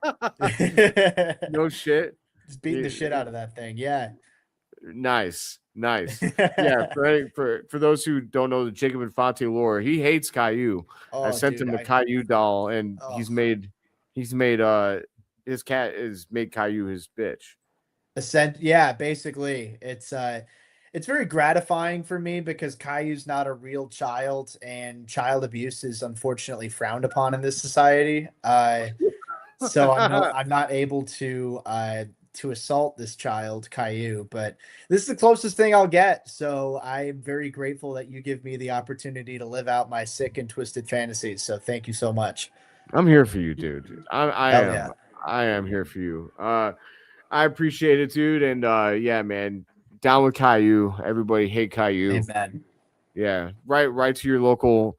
No shit. Just beating the shit out of that thing. Yeah. Nice. Yeah, for those who don't know the Jacob Infante lore, he hates Caillou. I sent him a Caillou doll, and he's made his cat is made Caillou his bitch. Yeah, basically. It's very gratifying for me because Caillou's not a real child, and child abuse is unfortunately frowned upon in this society. So I'm not able to assault this child, Caillou, but this is the closest thing I'll get. So I'm very grateful that you give me the opportunity to live out my sick and twisted fantasies. So thank you so much. I'm here for you, dude. I am here for you. I appreciate it, dude. And yeah, man, down with Caillou. Everybody hate Caillou. Amen. Yeah, right to your local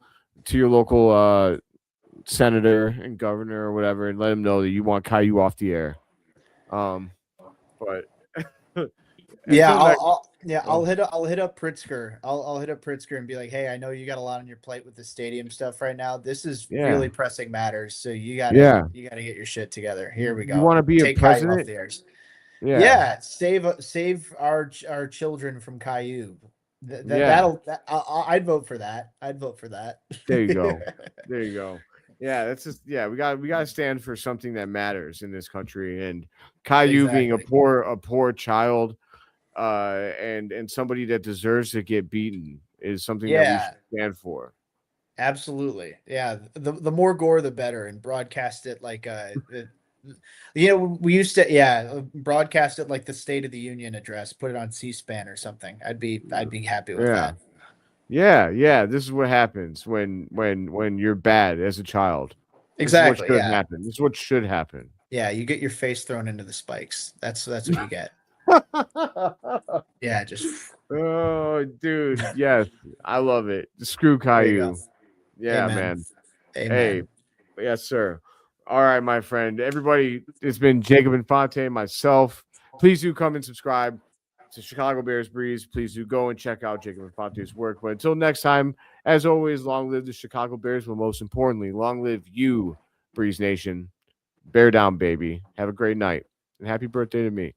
senator and governor or whatever, and let him know that you want Caillou off the air. But yeah, I'll hit up Pritzker. I'll hit up Pritzker and be like, hey, I know you got a lot on your plate with the stadium stuff right now. This is really pressing matters. So you gotta get your shit together. Here we go. You want to be a president? Yeah, save our children from Caillou. I'd vote for that. There you go. Yeah, that's just we got to stand for something that matters in this country. And Caillou being a poor child, and somebody that deserves to get beaten is something that we should stand for. Absolutely, yeah. The more gore, the better, and broadcast it like we used to broadcast it like the State of the Union address. Put it on C-SPAN or something. I'd be happy with that. Yeah. This is what happens when you're bad as a child. Exactly. This is what should happen. Yeah, you get your face thrown into the spikes. That's what you get. Yeah, just. Oh, dude. Yes, I love it. Screw Caillou. Yeah, Amen. man. Amen. Hey, yes, sir. All right, my friend. Everybody, it's been Jacob Infante, myself. Please do come and subscribe to Chicago Bears Breeze. Please do go and check out Jacob Infante's work. But until next time, as always, long live the Chicago Bears, but most importantly, long live you, Breeze Nation. Bear down, baby. Have a great night. And happy birthday to me.